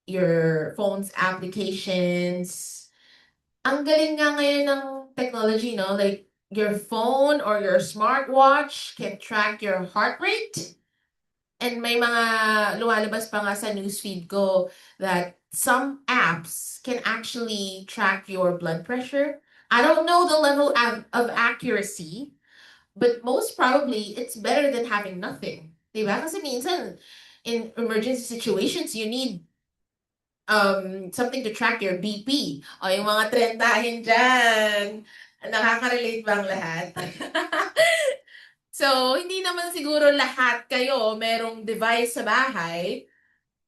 your phone's applications. Ang galing nga ngayon ng technology, no? Like, your phone or your smartwatch can track your heart rate. And may mga lumalabas pa nga sa newsfeed ko that some apps can actually track your blood pressure. I don't know the level of accuracy, but most probably it's better than having nothing. Diba? Kasi minsan, in emergency situations, you need something to track your BP. O yung mga trentahin dyan. Nakaka-relate bang lahat? So, hindi naman siguro lahat kayo merong device sa bahay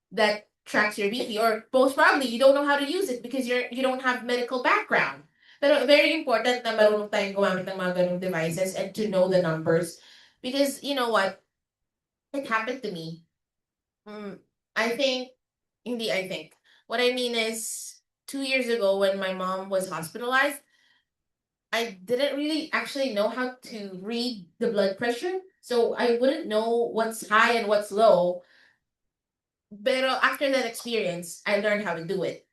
that tracks your BP, or most probably you don't know how to use it because you don't have medical background. Pero very important na marunong tayong gumamit ng mga ganong devices and to know the numbers, because you know what, it happened to me. I think, hindi I think. What I mean is 2 years ago when my mom was hospitalized, I didn't really actually know how to read the blood pressure. So I wouldn't know what's high and what's low. Pero after that experience, I learned how to do it.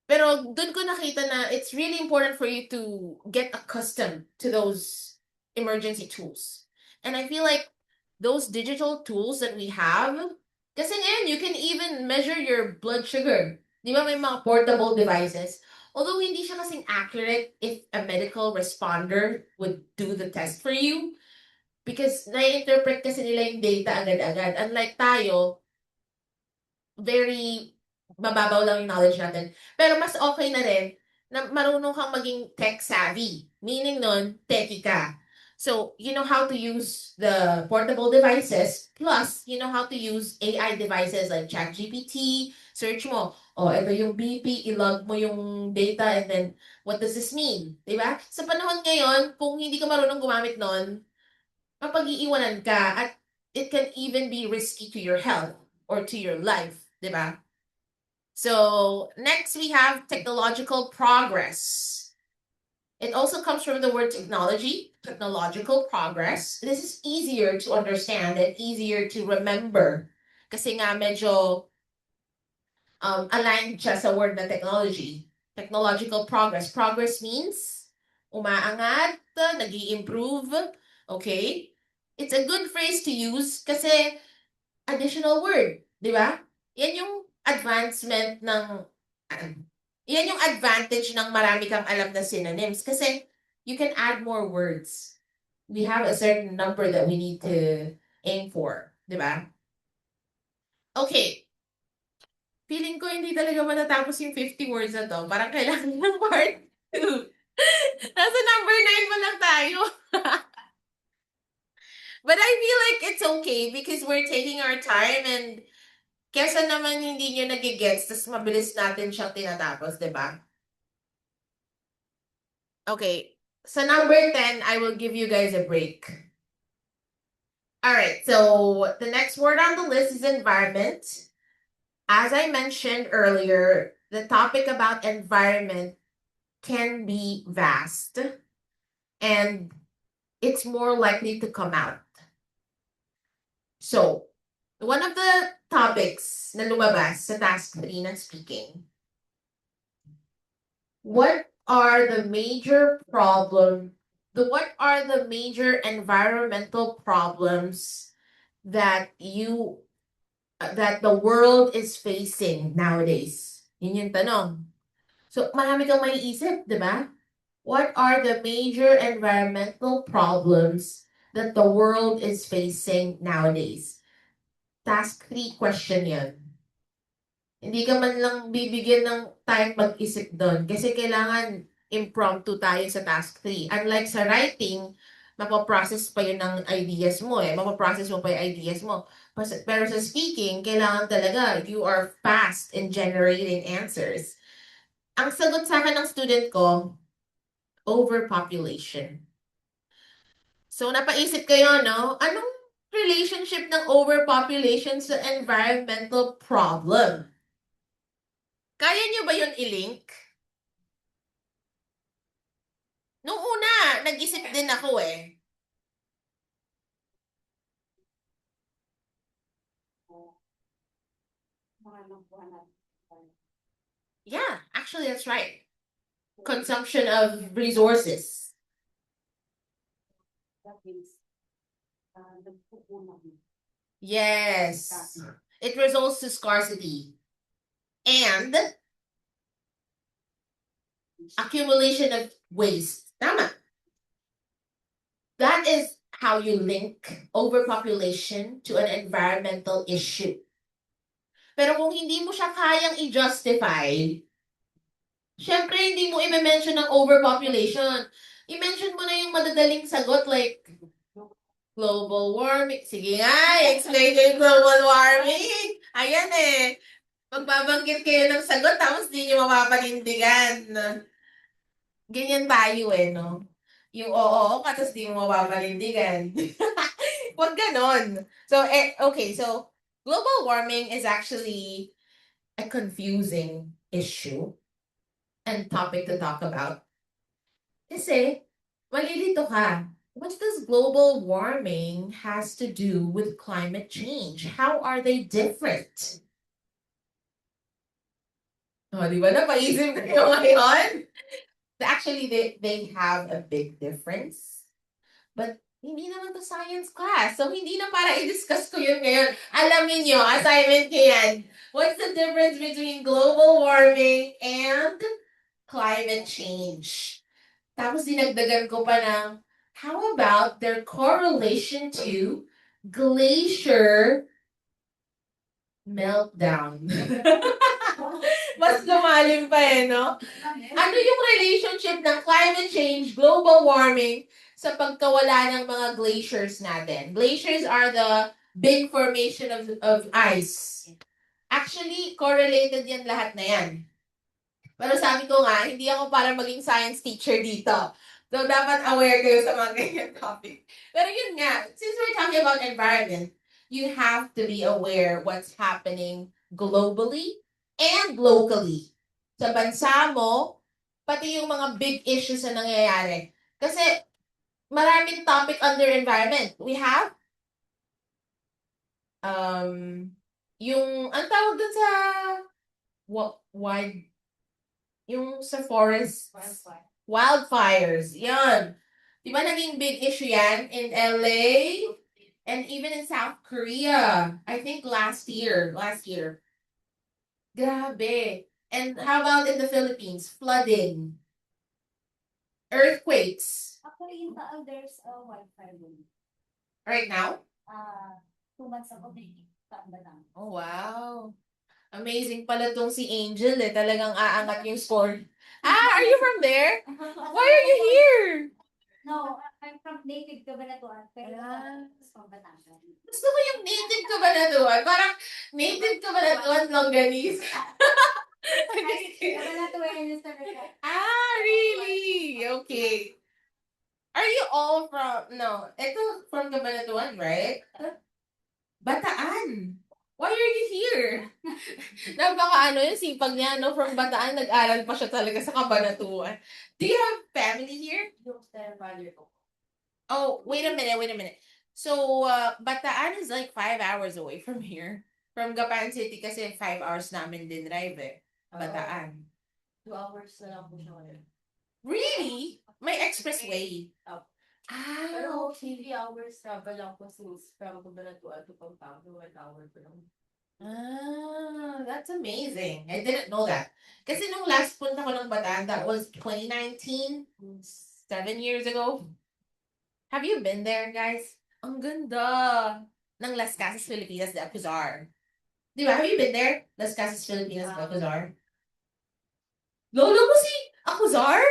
Pero dun ko nakita na it's really important for you to get accustomed to those emergency tools. And I feel like those digital tools that we have, kasi ngayon, you can even measure your blood sugar. Di ba may mga portable devices? Although hindi siya kasing accurate if a medical responder would do the test for you, because na-interpret kasi nila yung data agad-agad. Unlike tayo, very mababaw lang yung knowledge natin. Pero mas okay na rin na marunong kang maging tech savvy. Meaning nun, techie ka. So, you know how to use the portable devices, plus, you know how to use AI devices like ChatGPT, search mo, oh, ito yung BP, ilog mo yung data, and then, what does this mean? Diba? Sa panahon ngayon, kung hindi ka marunong gumamit nun, mapag-iiwanan ka, at it can even be risky to your health or to your life, diba? So next we have technological progress. It also comes from the word technology, technological progress. This is easier to understand and easier to remember kasi nga medyo aligned siya sa word na technology. Technological progress. Progress means umaangat, nag-i-improve, okay? It's a good phrase to use kasi additional word, di ba? Yan yung advancement ng, yan yung advantage ng marami kang alam na synonyms kasi you can add more words. We have a certain number that we need to aim for, di ba? Okay, feeling ko hindi talaga matatapos yung 50 words na to. Parang kailangan ng part 2. Nasa number 9 pa lang tayo. But I feel like it's okay because we're taking our time, and kesa naman hindi nyo nagigets, tas mabilis natin siyang tinatapos, di ba? Okay, so number 10, I will give you guys a break. All right, so the next word on the list is environment. As I mentioned earlier, the topic about environment can be vast, and it's more likely to come out. So, one of the topics na lumabas sa task 3 ng speaking, what are the major environmental problems that the world is facing nowadays? Yun yung tanong. So, marami kang maiisip, di ba? What are the major environmental problems that the world is facing nowadays? Task 3 question yun. Hindi ka man lang bibigyan ng time mag-isip doon. Kasi kailangan impromptu tayo sa task 3. Unlike sa writing, mapaprocess pa yun ng ideas mo eh. Mapaprocess mo pa yung ideas mo. Pero sa speaking, kailangan talaga you are fast in generating answers. Ang sagot sa akin ng student ko, overpopulation. So, napaisip kayo, no? Anong relationship ng overpopulation sa environmental problem? Kaya nyo ba yun i-link? Nung una, nag-isip din ako eh. Yeah, actually that's right. Consumption of resources. Yes. It results to scarcity and accumulation of waste. Tama. That is how you link overpopulation to an environmental issue. Pero kung hindi mo siya kayang i-justify, syempre hindi mo i-mention ng overpopulation. I-mention mo na yung madadaling sagot like global warming. Sige nga, explain ko yung global warming. Ayan eh. Magbabanggit kayo ng sagot tapos di nyo mapapanindigan. Ganyan tayo eh, no? Yung oo ka tapos di mo mapapanindigan. Huwag ganon. So, okay, so global warming is actually a confusing issue and topic to talk about. Kasi, malilito ka. What does global warming has to do with climate change? How are they different? Oh, di ba? Napaisip kayo ngayon? Actually, they have a big difference. But hindi naman to science class. So, hindi na para i-discuss ko yun ngayon. Alamin nyo, assignment ko yan. What's the difference between global warming and climate change? Tapos dinagdagan ko pa ng, how about their correlation to glacier meltdown? Mas lumalim pa eh, no? Ano yung relationship ng climate change, global warming, sa pagkawala ng mga glaciers natin? Glaciers are the big formation of ice. Actually, correlated yan lahat na yan. Pero sabi ko nga, hindi ako para maging science teacher dito. So, dapat aware kayo sa mga ganyan topic. Pero yun nga, since we're talking about environment, you have to be aware what's happening globally and locally. Sa bansa mo, pati yung mga big issues na nangyayari. Kasi maraming topic under environment. We have yung, ang tawag dun sa wide, yung sa forest, wildfires. Yan. Di ba naging big issue yan in LA and even in South Korea? I think last year. Grabe. And how about in the Philippines? Flooding, earthquakes. Actually, in Taal, there's a wildfire going. Right now? 2 months ago, may kaanda lang. Oh, wow. Amazing pala tong si Angel eh. Talagang aangat yung score. Ah, are you from there? Why are you here? No, I'm from native Cabanatuan, pero Ah. from Batangas. Gusto ko yung native Cabanatuan. Parang native Cabanatuan longganisa. Cabanatuan is talaga. Ah, really? Okay. Are you all from, no, ito from Cabanatuan, right? Bataan. Why are you here? Napaka ano yung sipag niya, no? From Bataan, nag-aral pa siya talaga sa Cabanatuan. Do you have family here? Oh, wait a minute. So, Bataan is like 5 hours away from here. From Gapan City kasi 5 hours namin din drive eh. Bataan. 2 hours na lang po siya ngayon. Really? May expressway. Pero Okay. 3 hours travel lang po since from Cabanatuan to Pampanga, 1 hour po lang. That's amazing. I didn't know that. Kasi nung last punta ko ng Bataan, that was 2019, 7 years ago. Have you been there, guys? Ang ganda ng Las Casas, Filipinas, the Acuzar. Di ba? Have you been there? Las Casas Filipinas, Alcazar? Lolo mo si Alcazar?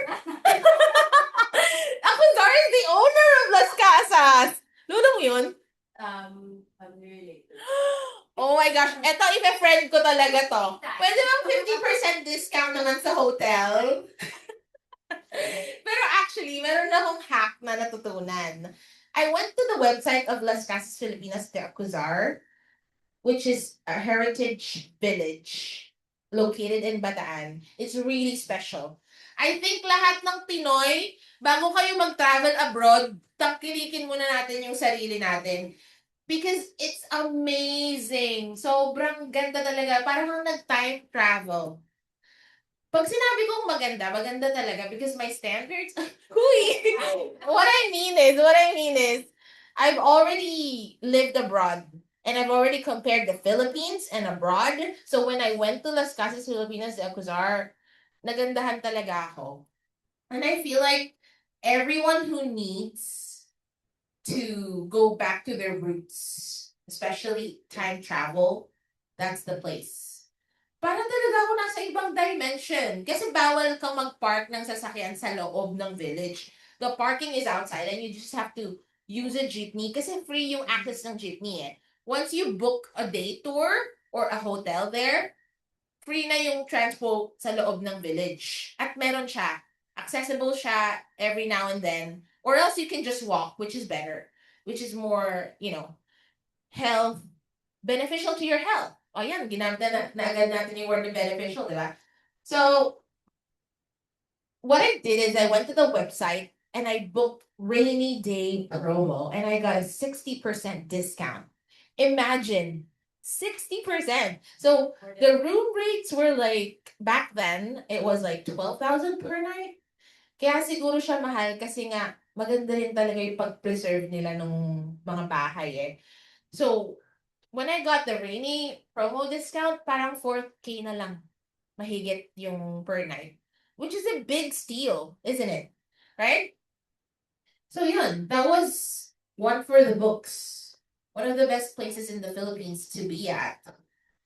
Alcazar is the owner of Las Casas. Lolo mo yun? Unrelated. Oh my gosh. Eto, ipe-friend ko talaga to. Pwede bang 50% discount naman sa hotel? Pero actually, meron na akong hack na natutunan. I went to the website of Las Casas Filipinas de Acuzar, which is a heritage village located in Bataan. It's really special. I think lahat ng Pinoy, bago kayo mag-travel abroad, tangkilikin muna natin yung sarili natin. Because it's amazing. Sobrang ganda talaga. Parang kang nag-time travel. Pag sinabi kong maganda, maganda talaga because my standards, huy! What I mean is, I've already lived abroad and I've already compared the Philippines and abroad. So when I went to Las Casas Filipinas de Acuzar, nagandahan talaga ako. And I feel like everyone who needs to go back to their roots, especially time travel, that's the place. Parang talaga ako nasa ibang dimension. Kasi bawal kang mag-park ng sasakyan sa loob ng village. The parking is outside and you just have to use a jeepney kasi free yung access ng jeepney eh. Once you book a day tour or a hotel there, free na yung transpo sa loob ng village. At meron siya. Accessible siya every now and then. Or else you can just walk, which is better. Which is more, health beneficial to your health. O yan, ginamit na agad natin yung word na beneficial, di ba? So, what I did is I went to the website and I booked rainy day promo and I got a 60% discount. Imagine, 60%. So, the room rates were like, back then, it was like 12,000 per night. Kaya siguro siya mahal kasi nga, maganda rin talaga yung pag-preserve nila ng mga bahay eh. So, when I got the rainy promo discount, parang 4K na lang mahigit yung per night. Which is a big steal, isn't it? Right? So yun, that was one for the books. One of the best places in the Philippines to be at.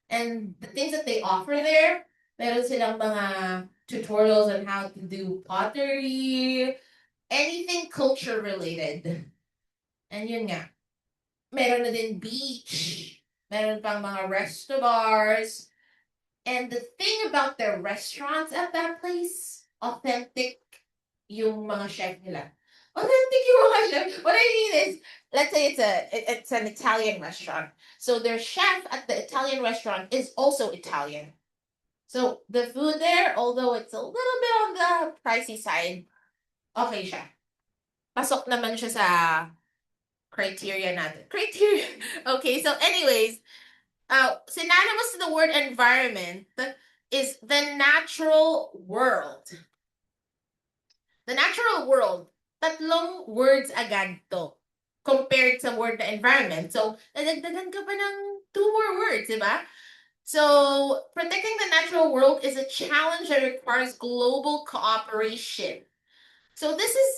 And the things that they offer there, meron silang mga tutorials on how to do pottery, anything culture related. And yun nga, meron na din beach, meron pang mga resto bars. And the thing about their restaurants at that place, authentic yung mga chef nila. Authentic yung mga chef. What I mean is, let's say it's an Italian restaurant. So their chef at the Italian restaurant is also Italian. So the food there, although it's a little bit on the pricey side, okay siya. Pasok naman siya sa criteria natin. Criteria. Okay, so anyways, synonymous to the word environment is the natural world. The natural world, tatlong words agad to compared sa word na environment. So, nadagdagan ka pa ng 2 more words, di ba? So, protecting the natural world is a challenge that requires global cooperation. So, this is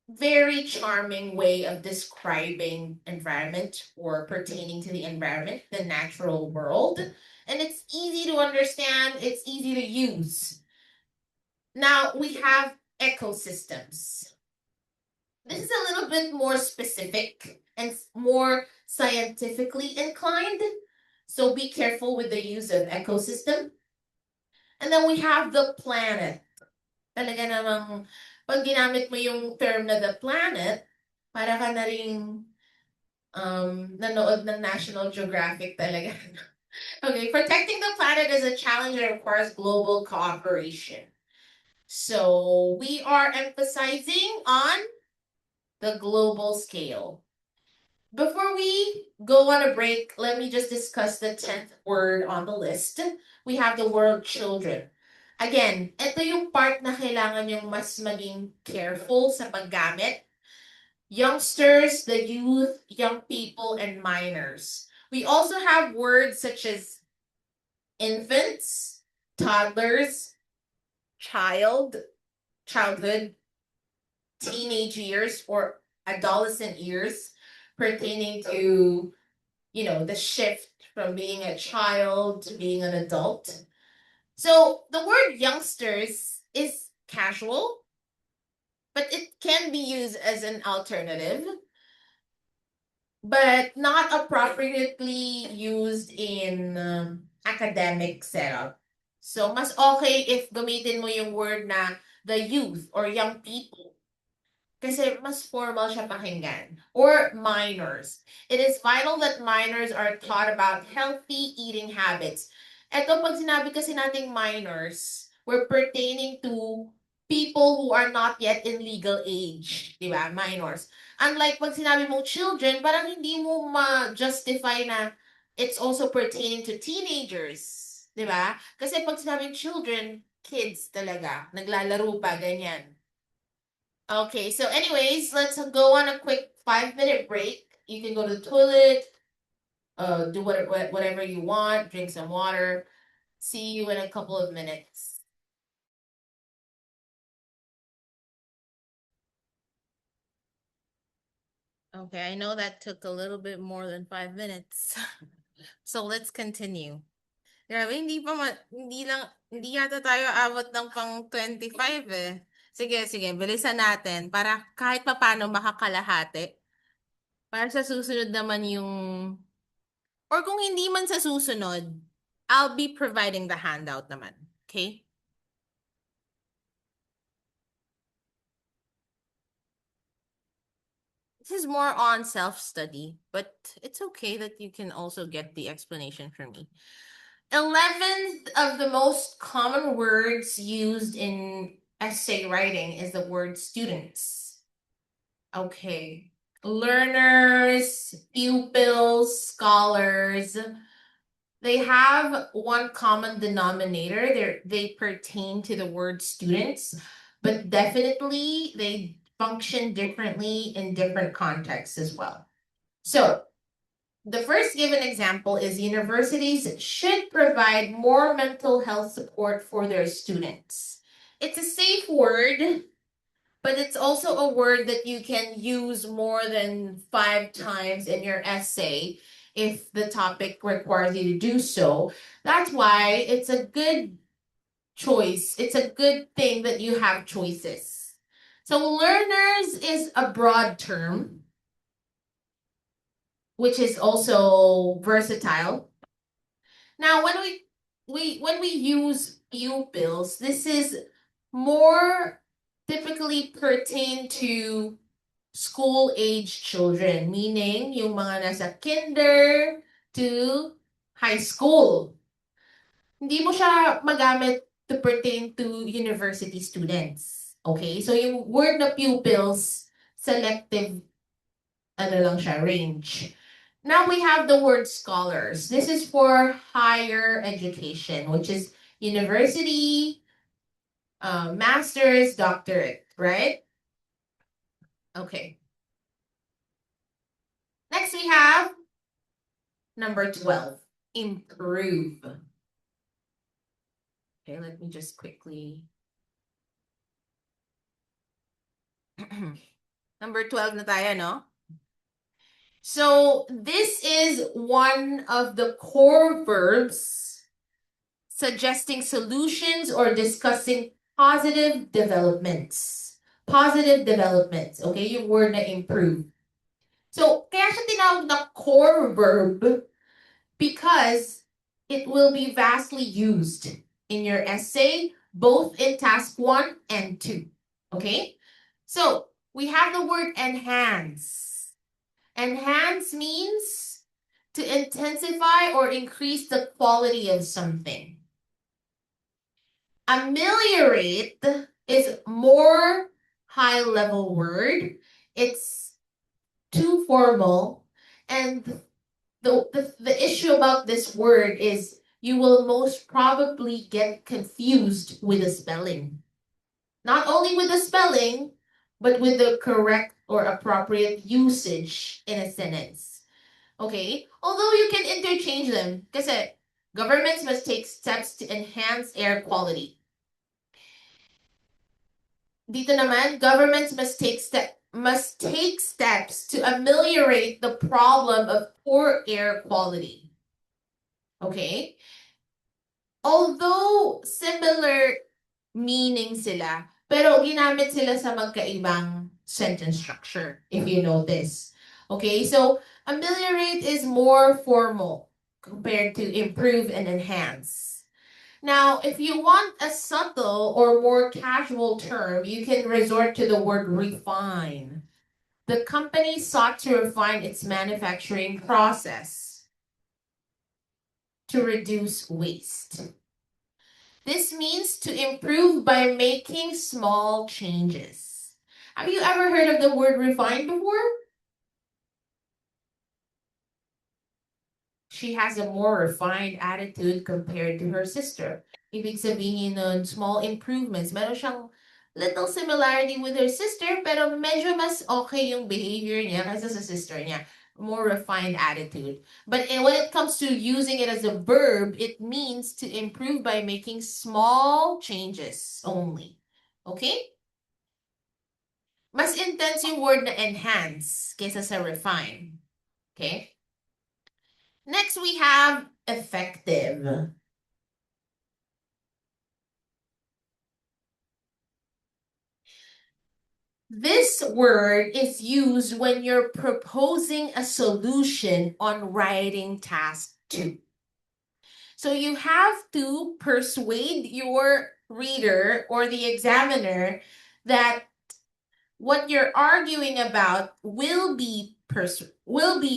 very charming way of describing environment or pertaining to the environment, the natural world. And it's easy to understand, it's easy to use. Now we have ecosystems. This is a little bit more specific and more scientifically inclined. So be careful with the use of ecosystem. And then we have the planet. Talaga namang pag ginamit mo yung term na the planet, para ka na rin nanood ng National Geographic talaga. Okay, protecting the planet is a challenge that requires global cooperation. So we are emphasizing on the global scale. Before we go on a break, let me just discuss the 10th word on the list. We have the word children. Again, ito yung part na kailangan yung mas maging careful sa paggamit. Youngsters, the youth, young people, and minors. We also have words such as infants, toddlers, childhood, teenage years, or adolescent years pertaining to the shift from being a child to being an adult. So the word youngsters is casual, but it can be used as an alternative, but not appropriately used in academic setup. So mas okay if gamitin mo yung word na the youth or young people. Kasi mas formal siya pakinggan. Or minors. It is vital that minors are taught about healthy eating habits. Ito, pag sinabi kasi nating minors, we're pertaining to people who are not yet in legal age. Di ba? Minors. Unlike pag sinabi mong children, parang hindi mo ma-justify na it's also pertaining to teenagers. Di ba? Kasi pag sinabing children, kids talaga. Naglalaro pa, ganyan. Okay, so anyways, let's go on a quick 5-minute break. You can go to the toilet, do whatever you want, drink some water. See you in a couple of minutes. Okay, I know that took a little bit more than 5 minutes. So let's continue. Grabe, hindi yata tayo abot ng pang 25 eh. Sige, bilisan natin para kahit papaano makakalahati. Para sa susunod naman yung, or kung hindi man sa susunod, I'll be providing the handout naman. Okay? This is more on self-study, but it's okay that you can also get the explanation from me. 11th of the most common words used in essay writing is the word students. Okay. Learners, pupils, scholars, they have one common denominator. They pertain to the word students, but definitely they function differently in different contexts as well. So the first given example is universities should provide more mental health support for their students. It's a safe word, but it's also a word that you can use more than 5 times in your essay if the topic requires you to do so. That's why it's a good choice. It's a good thing that you have choices. So learners is a broad term, which is also versatile. Now, when we use pupils, this is more typically pertain to school age children, meaning yung mga nasa kinder to high school. Hindi mo siya magamit to pertain to university students. Okay? So yung word na pupils, selective ano lang siya, range. Now we have the word scholars. This is for higher education, which is university, master's, doctorate, right? Okay. Next we have number 12, improve. Okay, let me just quickly. Number 12 na tayo, no? So this is one of the core verbs suggesting solutions or discussing positive developments. Positive developments, okay? Yung word na improve. So, kaya siya tinawag na core verb because it will be vastly used in your essay, both in task 1 and 2. Okay? So, we have the word enhance. Enhance means to intensify or increase the quality of something. Ameliorate is more high-level word. It's too formal. And the issue about this word is you will most probably get confused with the spelling. Not only with the spelling, but with the correct or appropriate usage in a sentence. Okay? Although you can interchange them. Kasi governments must take steps to enhance air quality. Dito naman, governments must take must take steps to ameliorate the problem of poor air quality. Okay? Although similar meaning sila, pero ginamit sila sa magkaibang sentence structure, if you notice. Okay, so ameliorate is more formal compared to improve and enhance. Now, if you want a subtle or more casual term, you can resort to the word refine. The company sought to refine its manufacturing process to reduce waste. This means to improve by making small changes. Have you ever heard of the word refine before? She has a more refined attitude compared to her sister. Ibig sabihin nun, small improvements. Meron siyang little similarity with her sister, pero medyo mas okay yung behavior niya kaysa sa sister niya. More refined attitude. But when it comes to using it as a verb, it means to improve by making small changes only. Okay? Mas intense yung word na enhance kaysa sa refine. Okay? Next, we have effective. This word is used when you're proposing a solution on writing task 2. So you have to persuade your reader or the examiner that what you're arguing about will be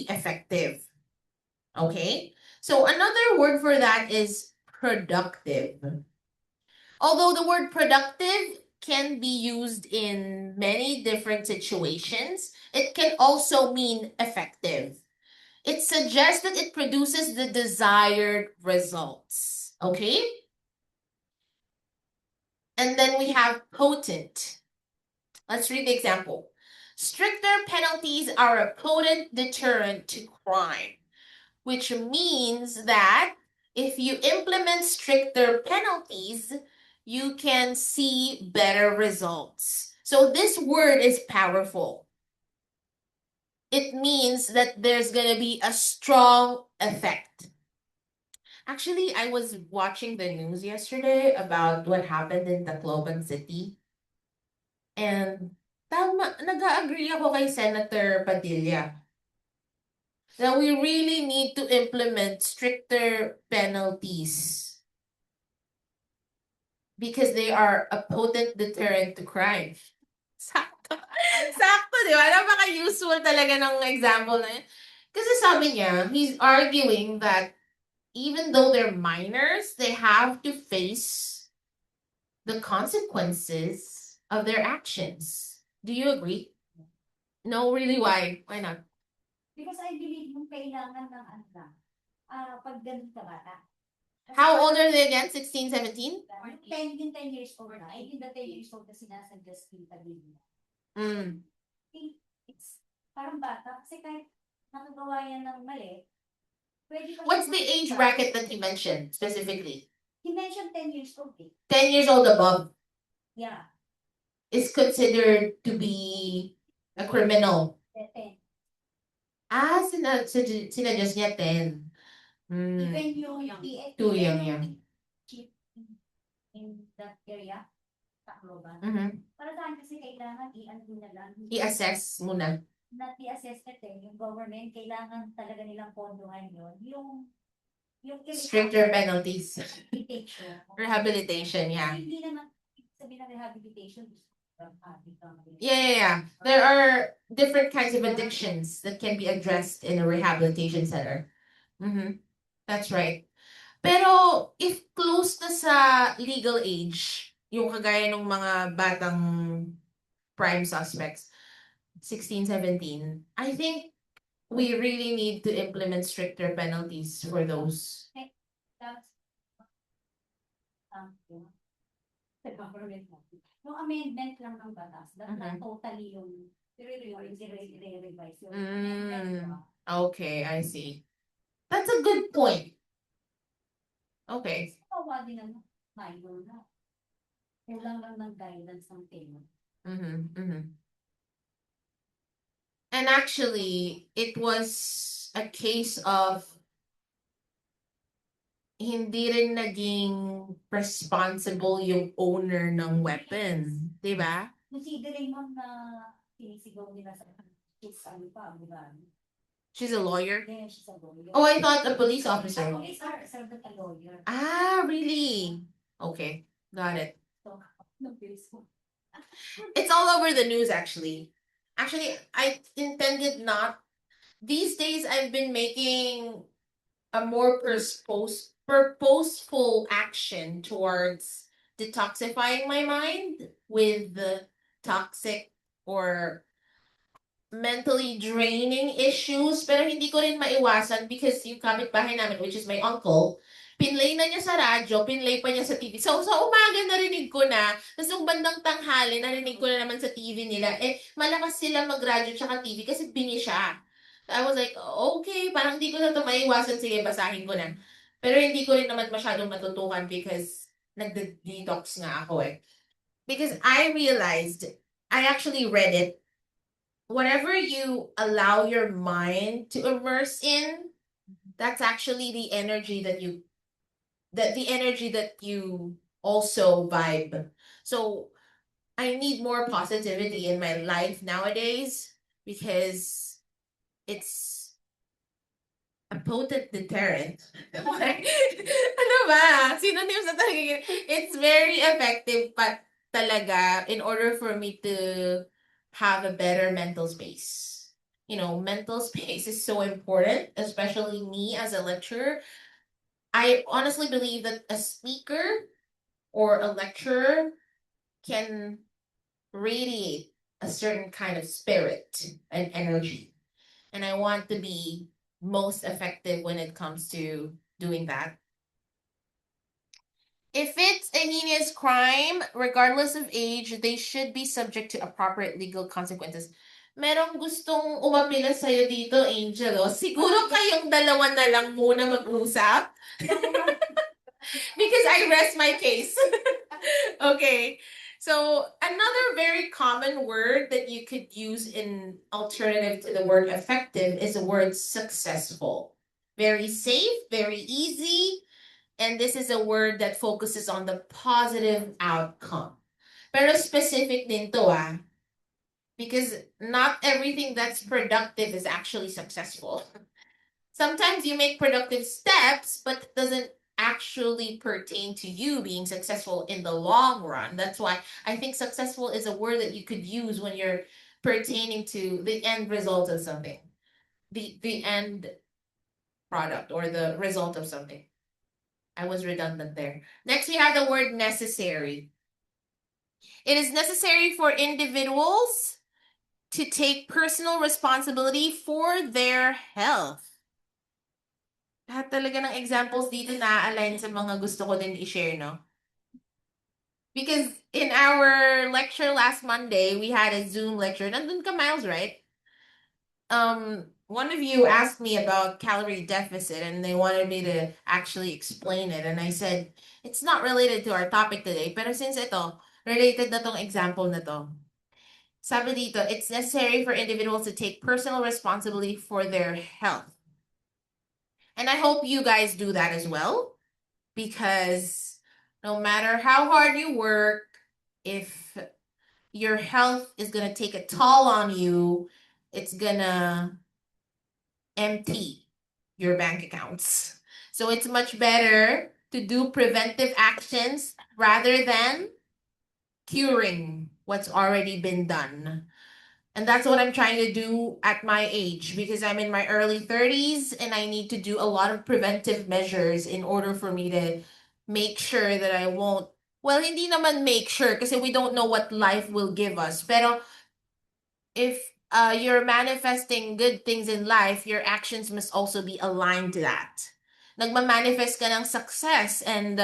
effective. Okay? So another word for that is productive. Although the word productive can be used in many different situations, it can also mean effective. It suggests that it produces the desired results. Okay? And then we have potent. Let's read the example. Stricter penalties are a potent deterrent to crime, which means that if you implement stricter penalties, you can see better results. So this word is powerful. It means that there's going to be a strong effect. Actually, I was watching the news yesterday about what happened in Tacloban City. And nag-agree ako kay Senator Padilla that we really need to implement stricter penalties because they are a potent deterrent to crime. Sakto. Sakto, di ba? Napaka-useful talaga ng example na yun. Kasi sabi niya, he's arguing that even though they're minors, they have to face the consequences of their actions. Do you agree? No, really, why? Why not? Because I believe yung kailangan ng ano lang, pag ganun ka bata. How old are they again? 16, 17? 10 years old na. I think the 10 years old na sinasuggest yung pag-ibig. Mm. It's parang bata. Kasi kahit nakagawa yan ng mali, pwede ka. What's the age bracket that he mentioned specifically? He mentioned 10 years old. 10 years old above. Yeah. Is considered to be a criminal. 10. Sinadjust niya 10. Even yung Too young, yeah. chief in that area, Tacloban. Para saan kasi kailangan i-ano na lang. I-assess muna. Not i-assess natin, yung government, kailangan talaga nilang pondohan yun. Yung Stricter penalties. rehabilitation. Rehabilitation, yeah. Hindi naman sabi ng rehabilitation. Yeah. There are different kinds of addictions that can be addressed in a rehabilitation center. That's right. Pero if close na sa legal age, yung kagaya ng mga batang prime suspects, 16, 17, I think we really need to implement stricter penalties for those. That's the government. Yung amendment lang ng batas, that's not totally yung revise yung Okay, I see. That's a good point. Okay. Kawa din naman, minor na. Kulang lang ng guidance ng tema. And actually, it was a case of hindi rin naging responsible yung owner ng weapon. Di ba? Considering ma'am na sinisigaw nila sa kids, ano pa, di ba? She's a lawyer? Yeah, she's a lawyer. Oh, I thought a police officer. Police are served a lawyer. Ah, really? Okay, got it. So, no, peaceful. It's all over the news, actually. Actually, I intended not. These days, I've been making a more purposeful action towards detoxifying my mind with the toxic or mentally draining issues. Pero hindi ko rin maiwasan because yung kapitbahay namin, which is my uncle, pinlay na niya sa radyo, pinlay pa niya sa TV. So, sa umaga narinig ko na, tapos yung bandang tanghali, narinig ko na naman sa TV nila, malakas sila mag-radyo tsaka TV kasi bingi siya. I was like, okay, parang hindi ko na ito maiwasan, sige, basahin ko na. Pero hindi ko rin naman masyadong matutukan because nagde-detox nga ako eh. Because I realized, I actually read it, whatever you allow your mind to immerse in, that's actually the energy that you also vibe. So I need more positivity in my life nowadays because it's a potent deterrent. Ano ba? Synonyms na talaga yun. It's very effective pa talaga in order for me to have a better mental space. You know, mental space is so important, especially me as a lecturer. I honestly believe that a speaker or a lecturer can radiate a certain kind of spirit and energy. And I want to be most effective when it comes to doing that. If it's a heinous crime, regardless of age, they should be subject to appropriate legal consequences. Merong gustong umapila sa'yo dito, Angel. Oh. Siguro kayong dalawa na lang muna mag-usap. Because I rest my case. Okay. So another very common word that you could use in alternative to the word effective is the word successful. Very safe, very easy, and this is a word that focuses on the positive outcome. Pero specific din to because not everything that's productive is actually successful. Sometimes you make productive steps, but it doesn't actually pertain to you being successful in the long run. That's why I think successful is a word that you could use when you're pertaining to the end result of something. The end product or the result of something. I was redundant there. Next, we have the word necessary. It is necessary for individuals to take personal responsibility for their health. Lahat talaga ng examples dito na-align sa mga gusto ko din i-share, no? Because in our lecture last Monday, we had a Zoom lecture. Nandun ka, Miles, right? One of you asked me about calorie deficit and they wanted me to actually explain it. And I said, it's not related to our topic today. Pero since ito, related na tong example na to. Sabi dito, it's necessary for individuals to take personal responsibility for their health. And I hope you guys do that as well. Because no matter how hard you work, if your health is going to take a toll on you, it's going to empty your bank accounts. So it's much better to do preventive actions rather than curing what's already been done. And that's what I'm trying to do at my age because I'm in my early 30s and I need to do a lot of preventive measures in order for me to make sure that I won't, well, hindi naman make sure kasi we don't know what life will give us. Pero if you're manifesting good things in life, your actions must also be aligned to that. Nagma-manifest ka ng success and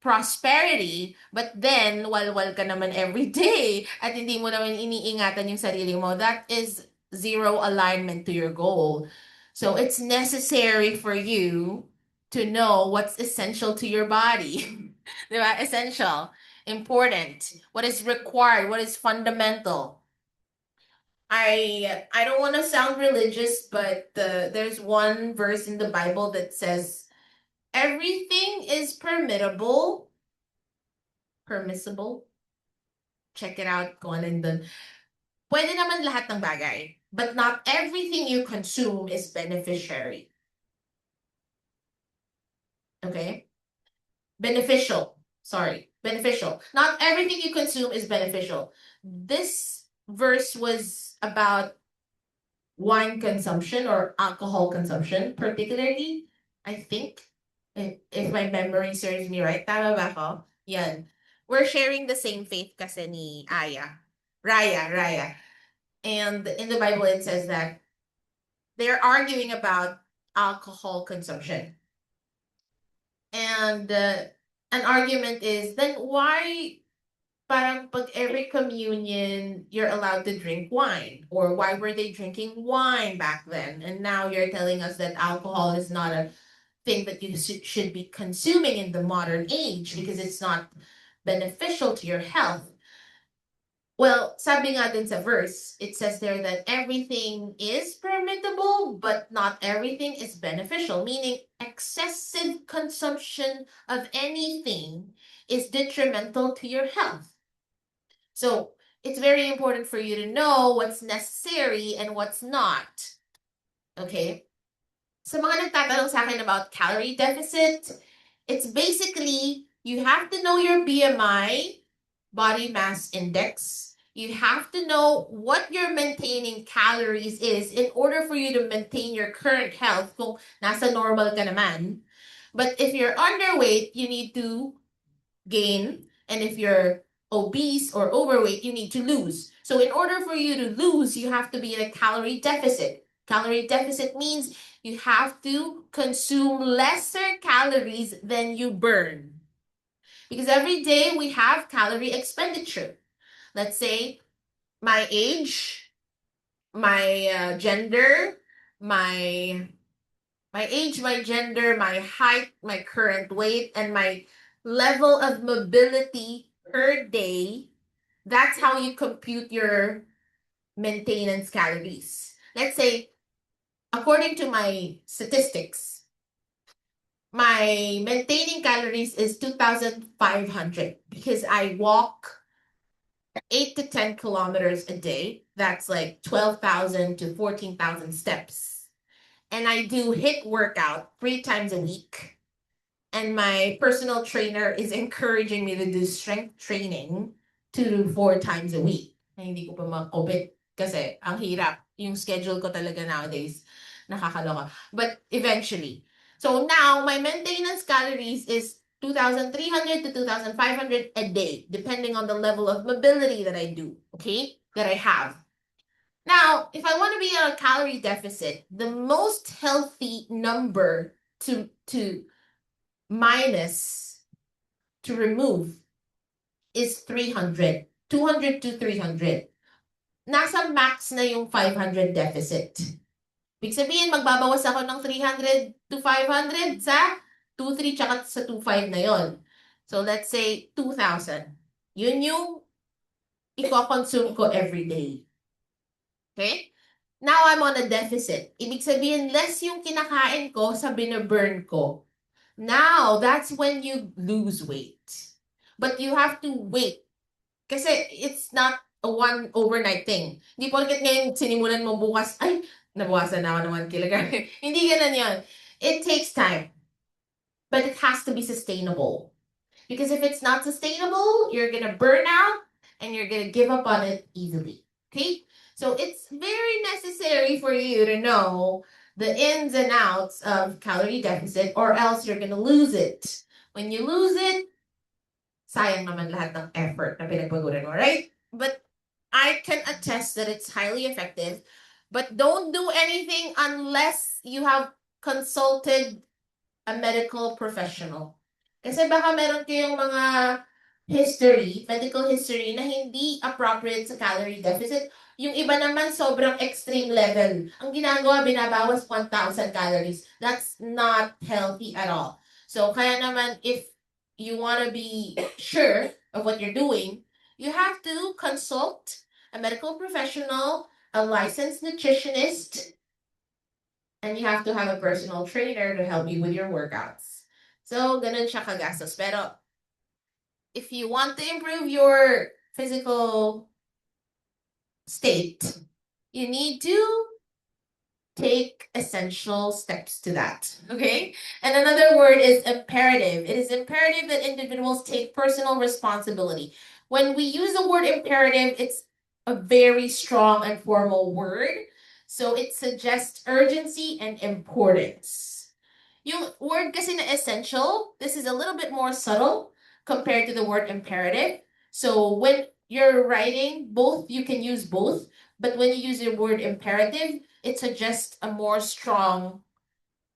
prosperity, but then walwal ka naman every day at hindi mo naman iniingatan yung sarili mo. That is zero alignment to your goal. So it's necessary for you to know what's essential to your body. Diba? Essential, important, what is required, what is fundamental. I don't want to sound religious, but there's one verse in the Bible that says everything is permissible. Check it out, kung alin dun. Pwede naman lahat ng bagay, but not everything you consume is beneficiary. Okay? Beneficial. Sorry, beneficial. Not everything you consume is beneficial. This verse was about wine consumption or alcohol consumption, particularly, I think, if my memory serves me right. Tama ba ako? Yan. We're sharing the same faith kasi ni Aya. Raya. And in the Bible, it says that they're arguing about alcohol consumption. And an argument is, then why parang pag every communion, you're allowed to drink wine? Or why were they drinking wine back then? And now you're telling us that alcohol is not a thing that you should be consuming in the modern age because it's not beneficial to your health. Well, sabi nga din sa verse, it says there that everything is permittable, but not everything is beneficial, meaning excessive consumption of anything is detrimental to your health. So it's very important for you to know what's necessary and what's not. Okay? Sa mga nagtatanong sa akin about calorie deficit, it's basically you have to know your BMI, body mass index. You have to know what your maintaining calories is in order for you to maintain your current health kung nasa normal ka naman. But if you're underweight, you need to gain. And if you're obese or overweight, you need to lose. So in order for you to lose, you have to be in a calorie deficit. Calorie deficit means you have to consume lesser calories than you burn. Because every day we have calorie expenditure. Let's say my age, my gender, my age, my gender, my height, my current weight, and my level of mobility per day. That's how you compute your maintenance calories. Let's say, according to my statistics, my maintaining calories is 2,500 because I walk 8 to 10 kilometers a day. That's like 12,000 to 14,000 steps. And I do HIIT workout 3 times a week. And my personal trainer is encouraging me to do strength training 2 to 4 times a week. Na hindi ko pa makobit kasi ang hirap. Yung schedule ko talaga nowadays, nakakaloka. But eventually. So now, my maintenance calories is 2,300 to 2,500 a day, depending on the level of mobility that I do, okay? That I have. Now, if I want to be on a calorie deficit, the most healthy number to minus, to remove, is 300. 200 to 300. Nasa max na yung 500 deficit. Ibig sabihin, magbabawas ako ng 300 to 500 sa 2,3 tsaka sa 2,5 na yon. So let's say 2,000. Yun yung i-consume ko every day. Okay? Now I'm on a deficit. Ibig sabihin, less yung kinakain ko sa binaburn ko. Now, that's when you lose weight. But you have to wait. Kasi it's not a one overnight thing. Hindi porket ngayon sinimulan mo bukas, ay, nabawasan na ako ng 1 kilogram. Hindi ganun yun. It takes time. But it has to be sustainable. Because if it's not sustainable, you're gonna burn out and you're gonna give up on it easily. Okay? So it's very necessary for you to know the ins and outs of calorie deficit or else you're gonna lose it. When you lose it, sayang naman lahat ng effort na pinagpaguran mo, right? But I can attest that it's highly effective. But don't do anything unless you have consulted a medical professional. Kasi baka meron kayong mga medical history na hindi appropriate sa calorie deficit. Yung iba naman sobrang extreme level. Ang ginagawa, binabawas 1,000 calories. That's not healthy at all. So kaya naman, if you want to be sure of what you're doing, you have to consult a medical professional a licensed nutritionist, and you have to have a personal trainer to help you with your workouts. So, ganun siya kagastos. Pero, if you want to improve your physical state, you need to take essential steps to that. Okay? And another word is imperative. It is imperative that individuals take personal responsibility. When we use the word imperative, it's a very strong and formal word. So it suggests urgency and importance. Yung word kasi na essential, this is a little bit more subtle compared to the word imperative. So when you're writing both, you can use both. But when you use the word imperative, it suggests a more strong,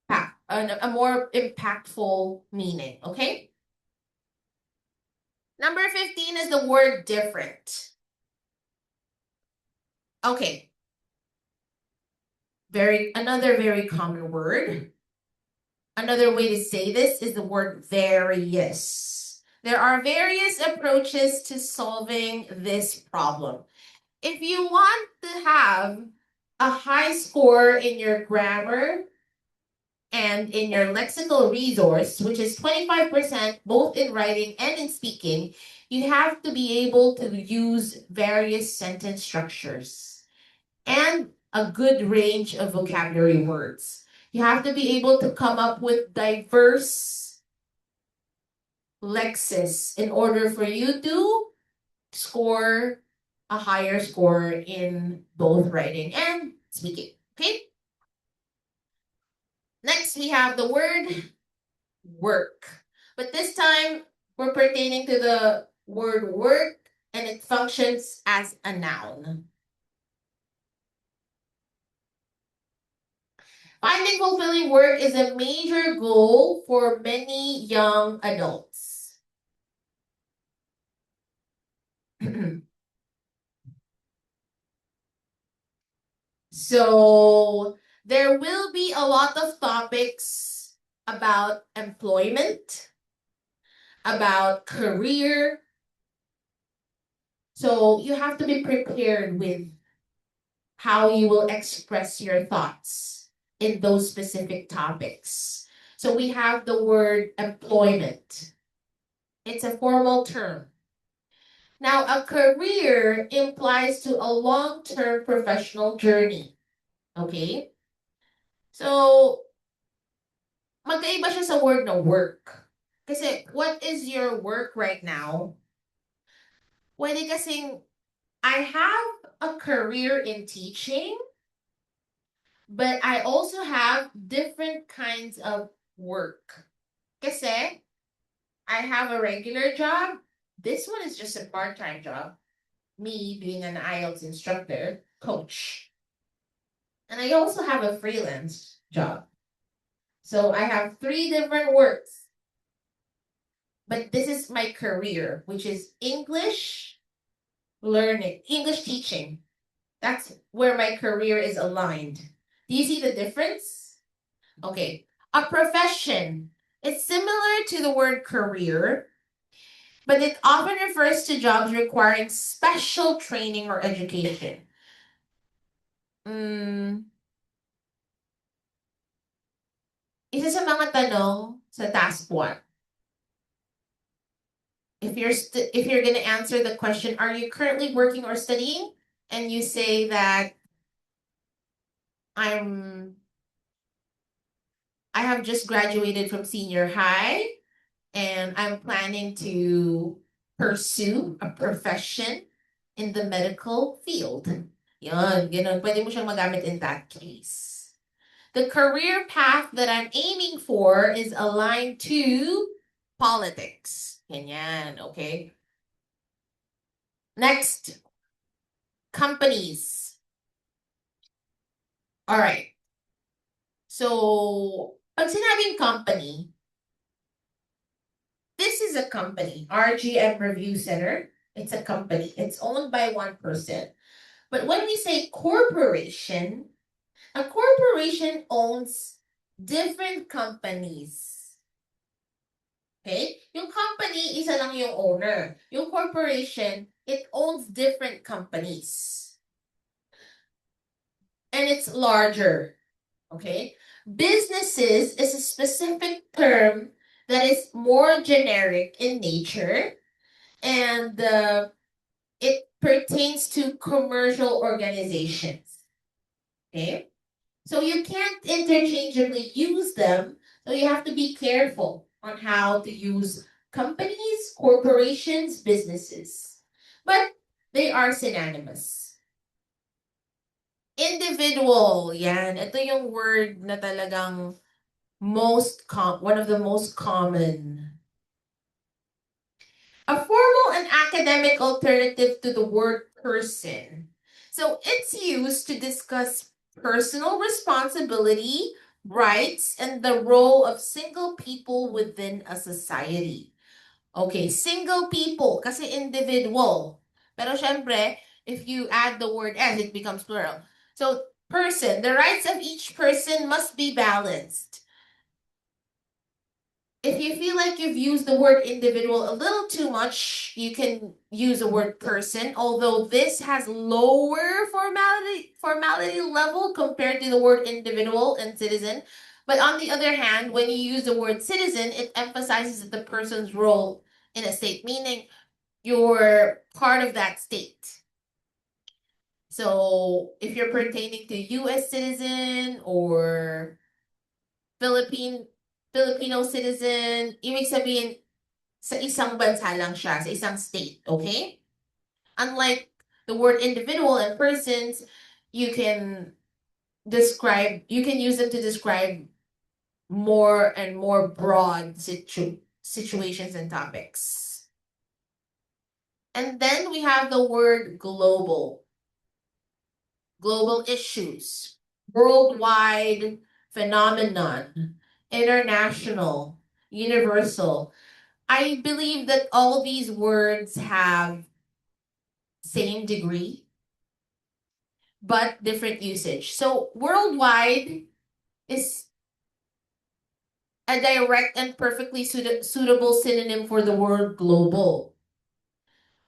a more impactful meaning, okay? Number 15 is the word different. Okay. Another very common word. Another way to say this is the word various. There are various approaches to solving this problem. If you want to have a high score in your grammar and in your lexical resource, which is 25% both in writing and in speaking, you have to be able to use various sentence structures and a good range of vocabulary words. You have to be able to come up with diverse lexis in order for you to score a higher score in both writing and speaking. Okay? Next, we have the word work. But this time, we're pertaining to the word work, and it functions as a noun. Finding fulfilling work is a major goal for many young adults. So there will be a lot of topics about employment, about career. So you have to be prepared with how you will express your thoughts in those specific topics. So we have the word employment. It's a formal term. Now, a career implies to a long-term professional journey. Okay? So, magkaiba siya sa word na work. Kasi, what is your work right now? Pwede kasing, I have a career in teaching, but I also have different kinds of work. Kasi, I have a regular job. This one is just a part-time job. Me being an IELTS instructor, coach. And I also have a freelance job. So I have 3 different works. But this is my career, which is English learning, English teaching. That's where my career is aligned. Do you see the difference? Okay. A profession. It's similar to the word career, but it often refers to jobs requiring special training or education. Isa sa mga tanong sa task 1. If you're going to answer the question, are you currently working or studying? And you say that I have just graduated from senior high and I'm planning to pursue a profession in the medical field. Yan, ganun. Pwede mo siyang magamit in that case. The career path that I'm aiming for is aligned to politics. Ganyan, okay? Next, companies. All right. So, pag sinabing company, this is a company, RGM Review Center. It's a company. It's owned by one person. But when we say corporation, a corporation owns different companies. Okay? Yung company, isa lang yung owner. Yung corporation, it owns different companies. and it's larger. Okay? Businesses is a specific term that is more generic in nature, and it pertains to commercial organizations. Okay? So you can't interchangeably use them, so you have to be careful on how to use companies, corporations, businesses. But they are synonymous. Individual, yan. Ito yung word na talagang one of the most common. A formal and academic alternative to the word person. So it's used to discuss personal responsibility, rights, and the role of single people within a society. Okay, single people, kasi individual. Pero syempre, if you add the word "s", it becomes plural. So, person, the rights of each person must be balanced. If you feel like you've used the word individual a little too much, you can use the word person, although this has lower formality level compared to the word individual and citizen. But on the other hand, when you use the word citizen, it emphasizes the person's role in a state, meaning you're part of that state. So if you're pertaining to US citizen or Filipino citizen, ibig sabihin, sa isang bansa lang siya, sa isang state, okay? Unlike the word individual and persons, you can use them to describe more and more broad situations and topics. And then we have the word global. Global issues, worldwide phenomenon, international, universal. I believe that all these words have same degree, but different usage. So worldwide is a direct and perfectly suitable synonym for the word global.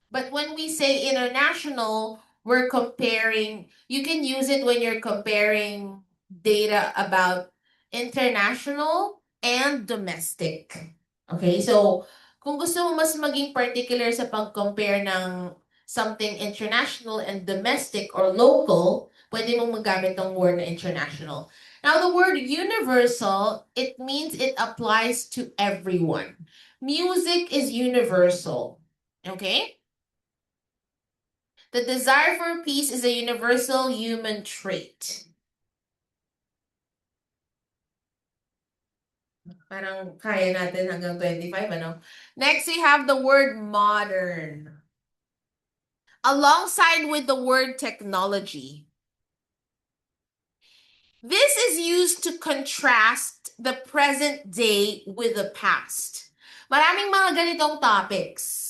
But when we say international, you can use it when you're comparing data about international and domestic. Okay, so kung gusto mo mas maging particular sa pag-compare ng something international and domestic or local, pwede mong magamit ng word na international. Now, the word universal, it means it applies to everyone. Music is universal. Okay? The desire for peace is a universal human trait. Parang kaya natin hanggang 25, ano? Next, we have the word modern. Alongside with the word technology. This is used to contrast the present day with the past. Maraming mga ganitong topics.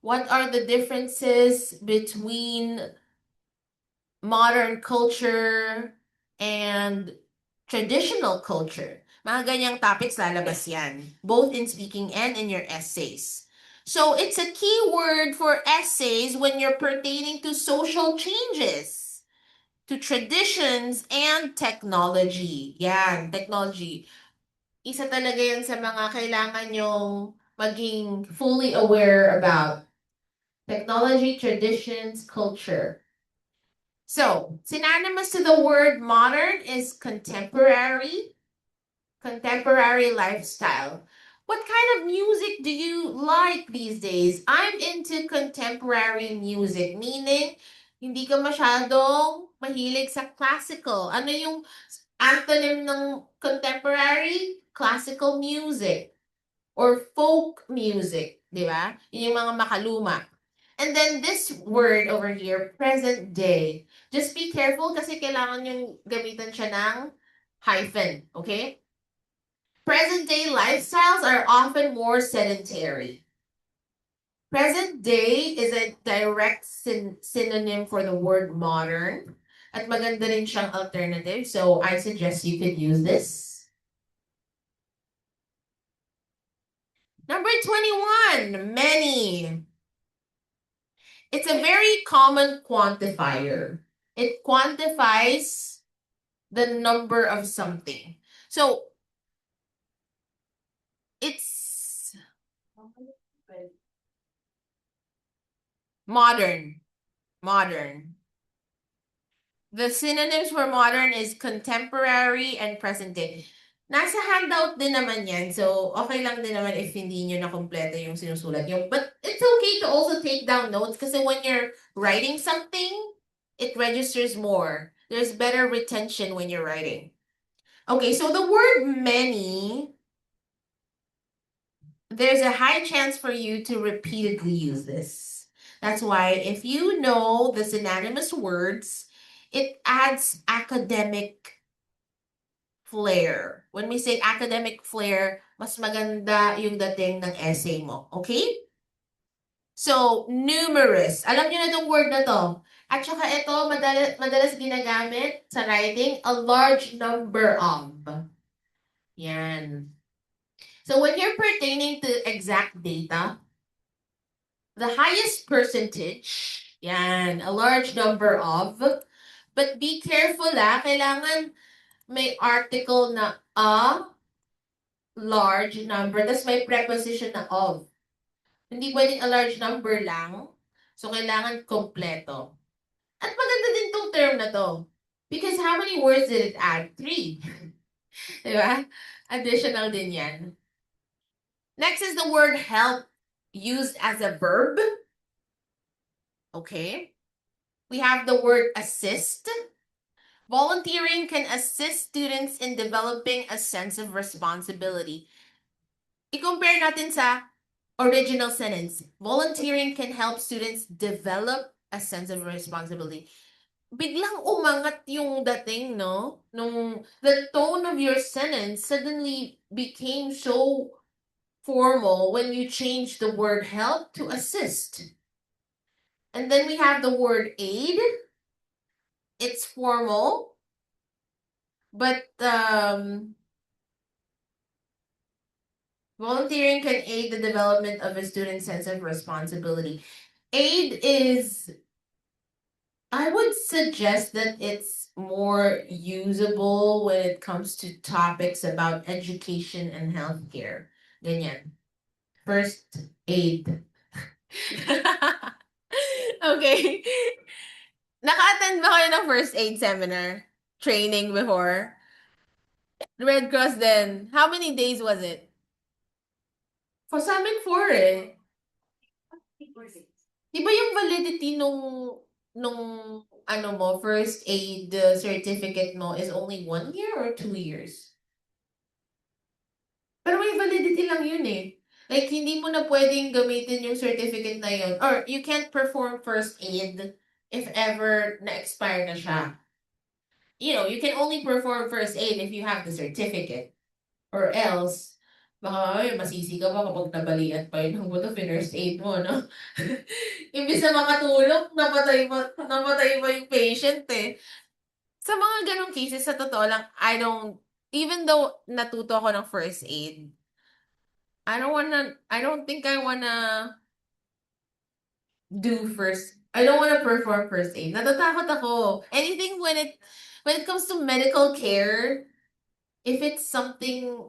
What are the differences between modern culture and traditional culture? Mga ganyang topics lalabas yan, both in speaking and in your essays. So it's a key word for essays when you're pertaining to social changes, to traditions, and technology. Yan, technology. Isa talaga yan sa mga kailangan yung maging fully aware about. Technology, traditions, culture. So, synonymous to the word modern is contemporary lifestyle. What kind of music do you like these days? I'm into contemporary music, meaning hindi ka masyadong mahilig sa classical. Ano yung antonym ng contemporary? Classical music or folk music, di ba? Yun yung mga makaluma. And then this word over here, present day. Just be careful kasi kailangan yung gamitan siya ng hyphen, okay? Present day lifestyles are often more sedentary. Present day is a direct synonym for the word modern. At maganda rin siyang alternative, so I suggest you could use this. Number 21, many. It's a very common quantifier. It quantifies the number of something. So it's modern. Modern. The synonyms for modern is contemporary and present day. Nasa handout din naman yan. So, okay lang din naman if hindi nyo na kompleto yung sinusulat nyo. But it's okay to also take down notes kasi when you're writing something, it registers more. There's better retention when you're writing. Okay, so the word many, there's a high chance for you to repeatedly use this. That's why if you know the synonymous words, it adds academic flair. When we say academic flair, mas maganda yung dating ng essay mo. Okay? So, numerous. Alam niyo na itong word na to. At saka ito, madalas ginagamit sa writing, a large number of. Yan. So, when you're pertaining to exact data, the highest percentage, yan, a large number of, but be careful kailangan may article na a large number, tas may preposition na of. Hindi pwedeng a large number lang, so kailangan kompleto. At maganda din tong term na to. Because how many words did it add? 3. Diba? Additional din yan. Next is the word help used as a verb. Okay. We have the word assist. Volunteering can assist students in developing a sense of responsibility. I-compare natin sa original sentence. Volunteering can help students develop a sense of responsibility. Biglang umangat yung dating, no? The tone of your sentence suddenly became so formal when you change the word help to assist. And then we have the word aid. It's formal, but volunteering can aid the development of a student's sense of responsibility. Aid is, I would suggest that it's more usable when it comes to topics about education and healthcare. Ganyan. First aid. Okay. Naka-attend ba kayo ng first aid seminar? Training before? Red Cross then. How many days was it? For sa amin, 4 eh. Di ba yung validity nung ano mo, first aid certificate mo is only 1 year or 2 years? Pero may validity lang yun eh. Like, hindi mo na pwedeng gamitin yung certificate na yun. Or, you can't perform first aid if ever na-expire na siya. You know, you can only perform first aid if you have the certificate. Or else, baka masisi ka ba kapag nabalian pa yun ng first aid mo, no? Imbis na makatulong, napatay pa yung patient eh. Sa mga ganong cases, sa totoo lang, even though natuto ako ng first aid, I don't think I wanna I don't wanna perform first aid. Natatakot ako. Anything when it comes to medical care, if it's something,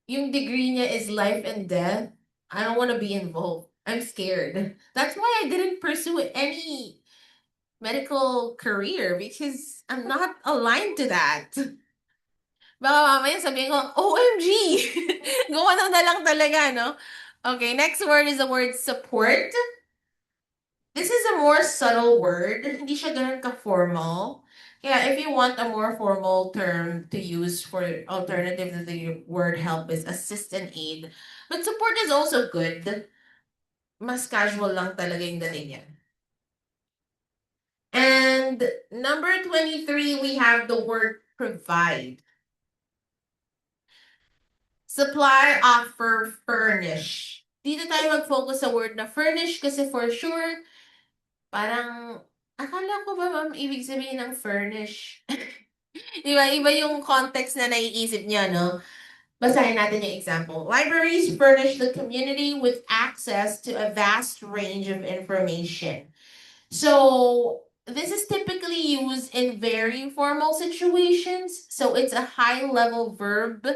yung degree niya is life and death, I don't wanna be involved. I'm scared. That's why I didn't pursue any medical career because I'm not aligned to that. Baka mamaya sabihin ko, OMG! Gawa na lang talaga, no? Okay, next word is the word support. This is a more subtle word. Hindi siya ganun ka-formal. Kaya if you want a more formal term to use for alternative to the word help is assist and aid. But support is also good. Mas casual lang talaga yung dating niya. And number 23, we have the word provide. Supply, offer, furnish. Dito tayo mag-focus sa word na furnish kasi for sure, parang, akala ko ba ma'am, ibig sabihin ng furnish? Diba? Iba yung context na naiisip niya, no? Basahin natin yung example. Libraries furnish the community with access to a vast range of information. So, this is typically used in very formal situations. So it's a high level verb,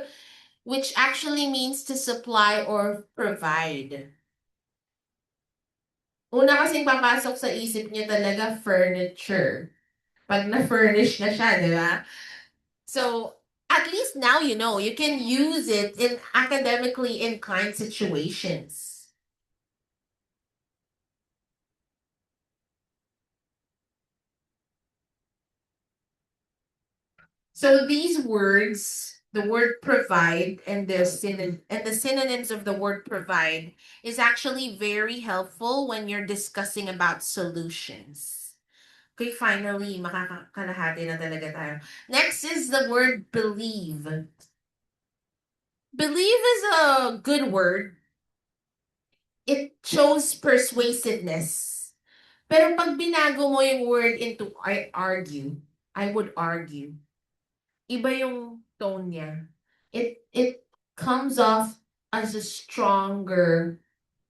which actually means to supply or provide. Una kasing papasok sa isip niyo talaga, furniture. Pag na-furnish na siya, di ba? So, at least now you know, you can use it in academically inclined situations. So these words, the word provide and the synonyms of the word provide is actually very helpful when you're discussing about solutions. Okay, finally, makakakalahati na talaga tayo. Next is the word believe. Believe is a good word. It shows persuasiveness. Pero pag binago mo yung word into I would argue. Iba yung tone niya. It comes off as a stronger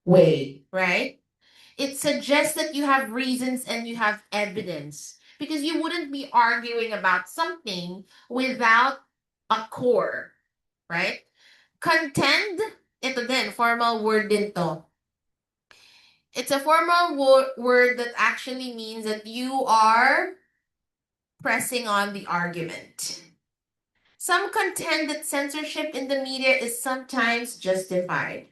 way, right? It suggests that you have reasons and you have evidence because you wouldn't be arguing about something without a core, right? Contend, ito din, formal word din to. It's a formal word that actually means that you are pressing on the argument. Some contend that censorship in the media is sometimes justified.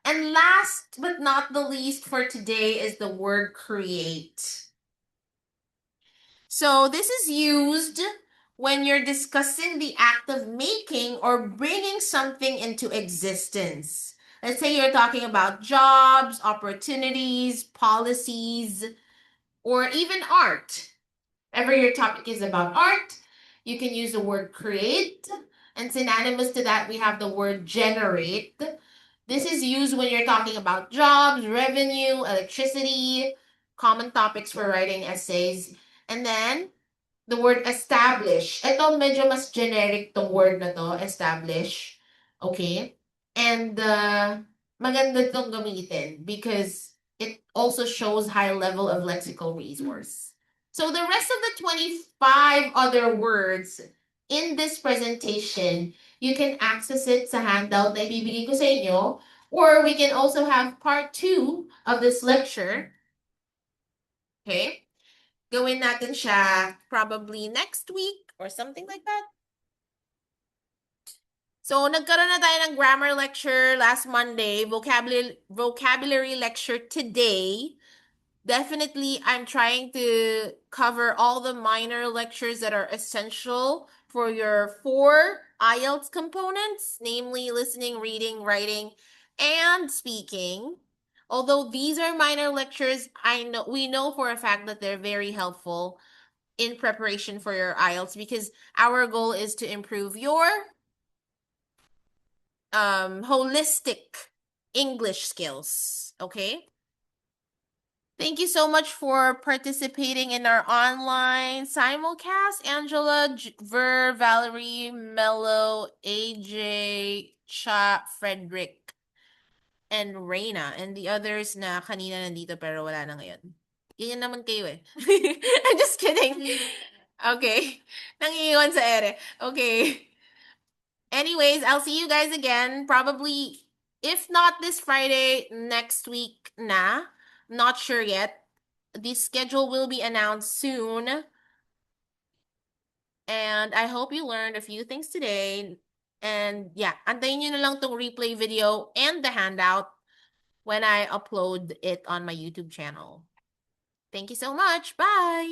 And last but not the least for today is the word create. So this is used when you're discussing the act of making or bringing something into existence. Let's say you're talking about jobs, opportunities, policies, or even art. Whenever your topic is about art, you can use the word create. And synonymous to that, we have the word generate. This is used when you're talking about jobs, revenue, electricity, common topics for writing essays. And then the word establish. Ito medyo mas generic tong word na to, establish. Okay? And maganda itong gamitin because it also shows high level of lexical resource. So the rest of the 25 other words in this presentation, you can access it sa handout na ibibigay ko sa inyo, or we can also have part 2 of this lecture. Okay? Gawin natin siya probably next week or something like that. So, nagkaroon na tayo ng grammar lecture last Monday, vocabulary lecture today. Definitely, I'm trying to cover all the minor lectures that are essential for your 4 IELTS components, namely listening, reading, writing, and speaking. Although these are minor lectures, we know for a fact that they're very helpful in preparation for your IELTS because our goal is to improve your holistic English skills. Okay? Thank you so much for participating in our online simulcast. Angela, Ver, Valerie, Mello, AJ, Cha, Frederick, and Reina. And the others na kanina nandito pero wala na ngayon. Ganyan naman kayo eh. I'm just kidding. Okay. Nangiiwan sa ere. Okay. Anyways, I'll see you guys again probably, if not this Friday, next week na. Not sure yet. The schedule will be announced soon. And I hope you learned a few things today. And yeah, antayin nyo na lang tong replay video and the handout when I upload it on my YouTube channel. Thank you so much. Bye!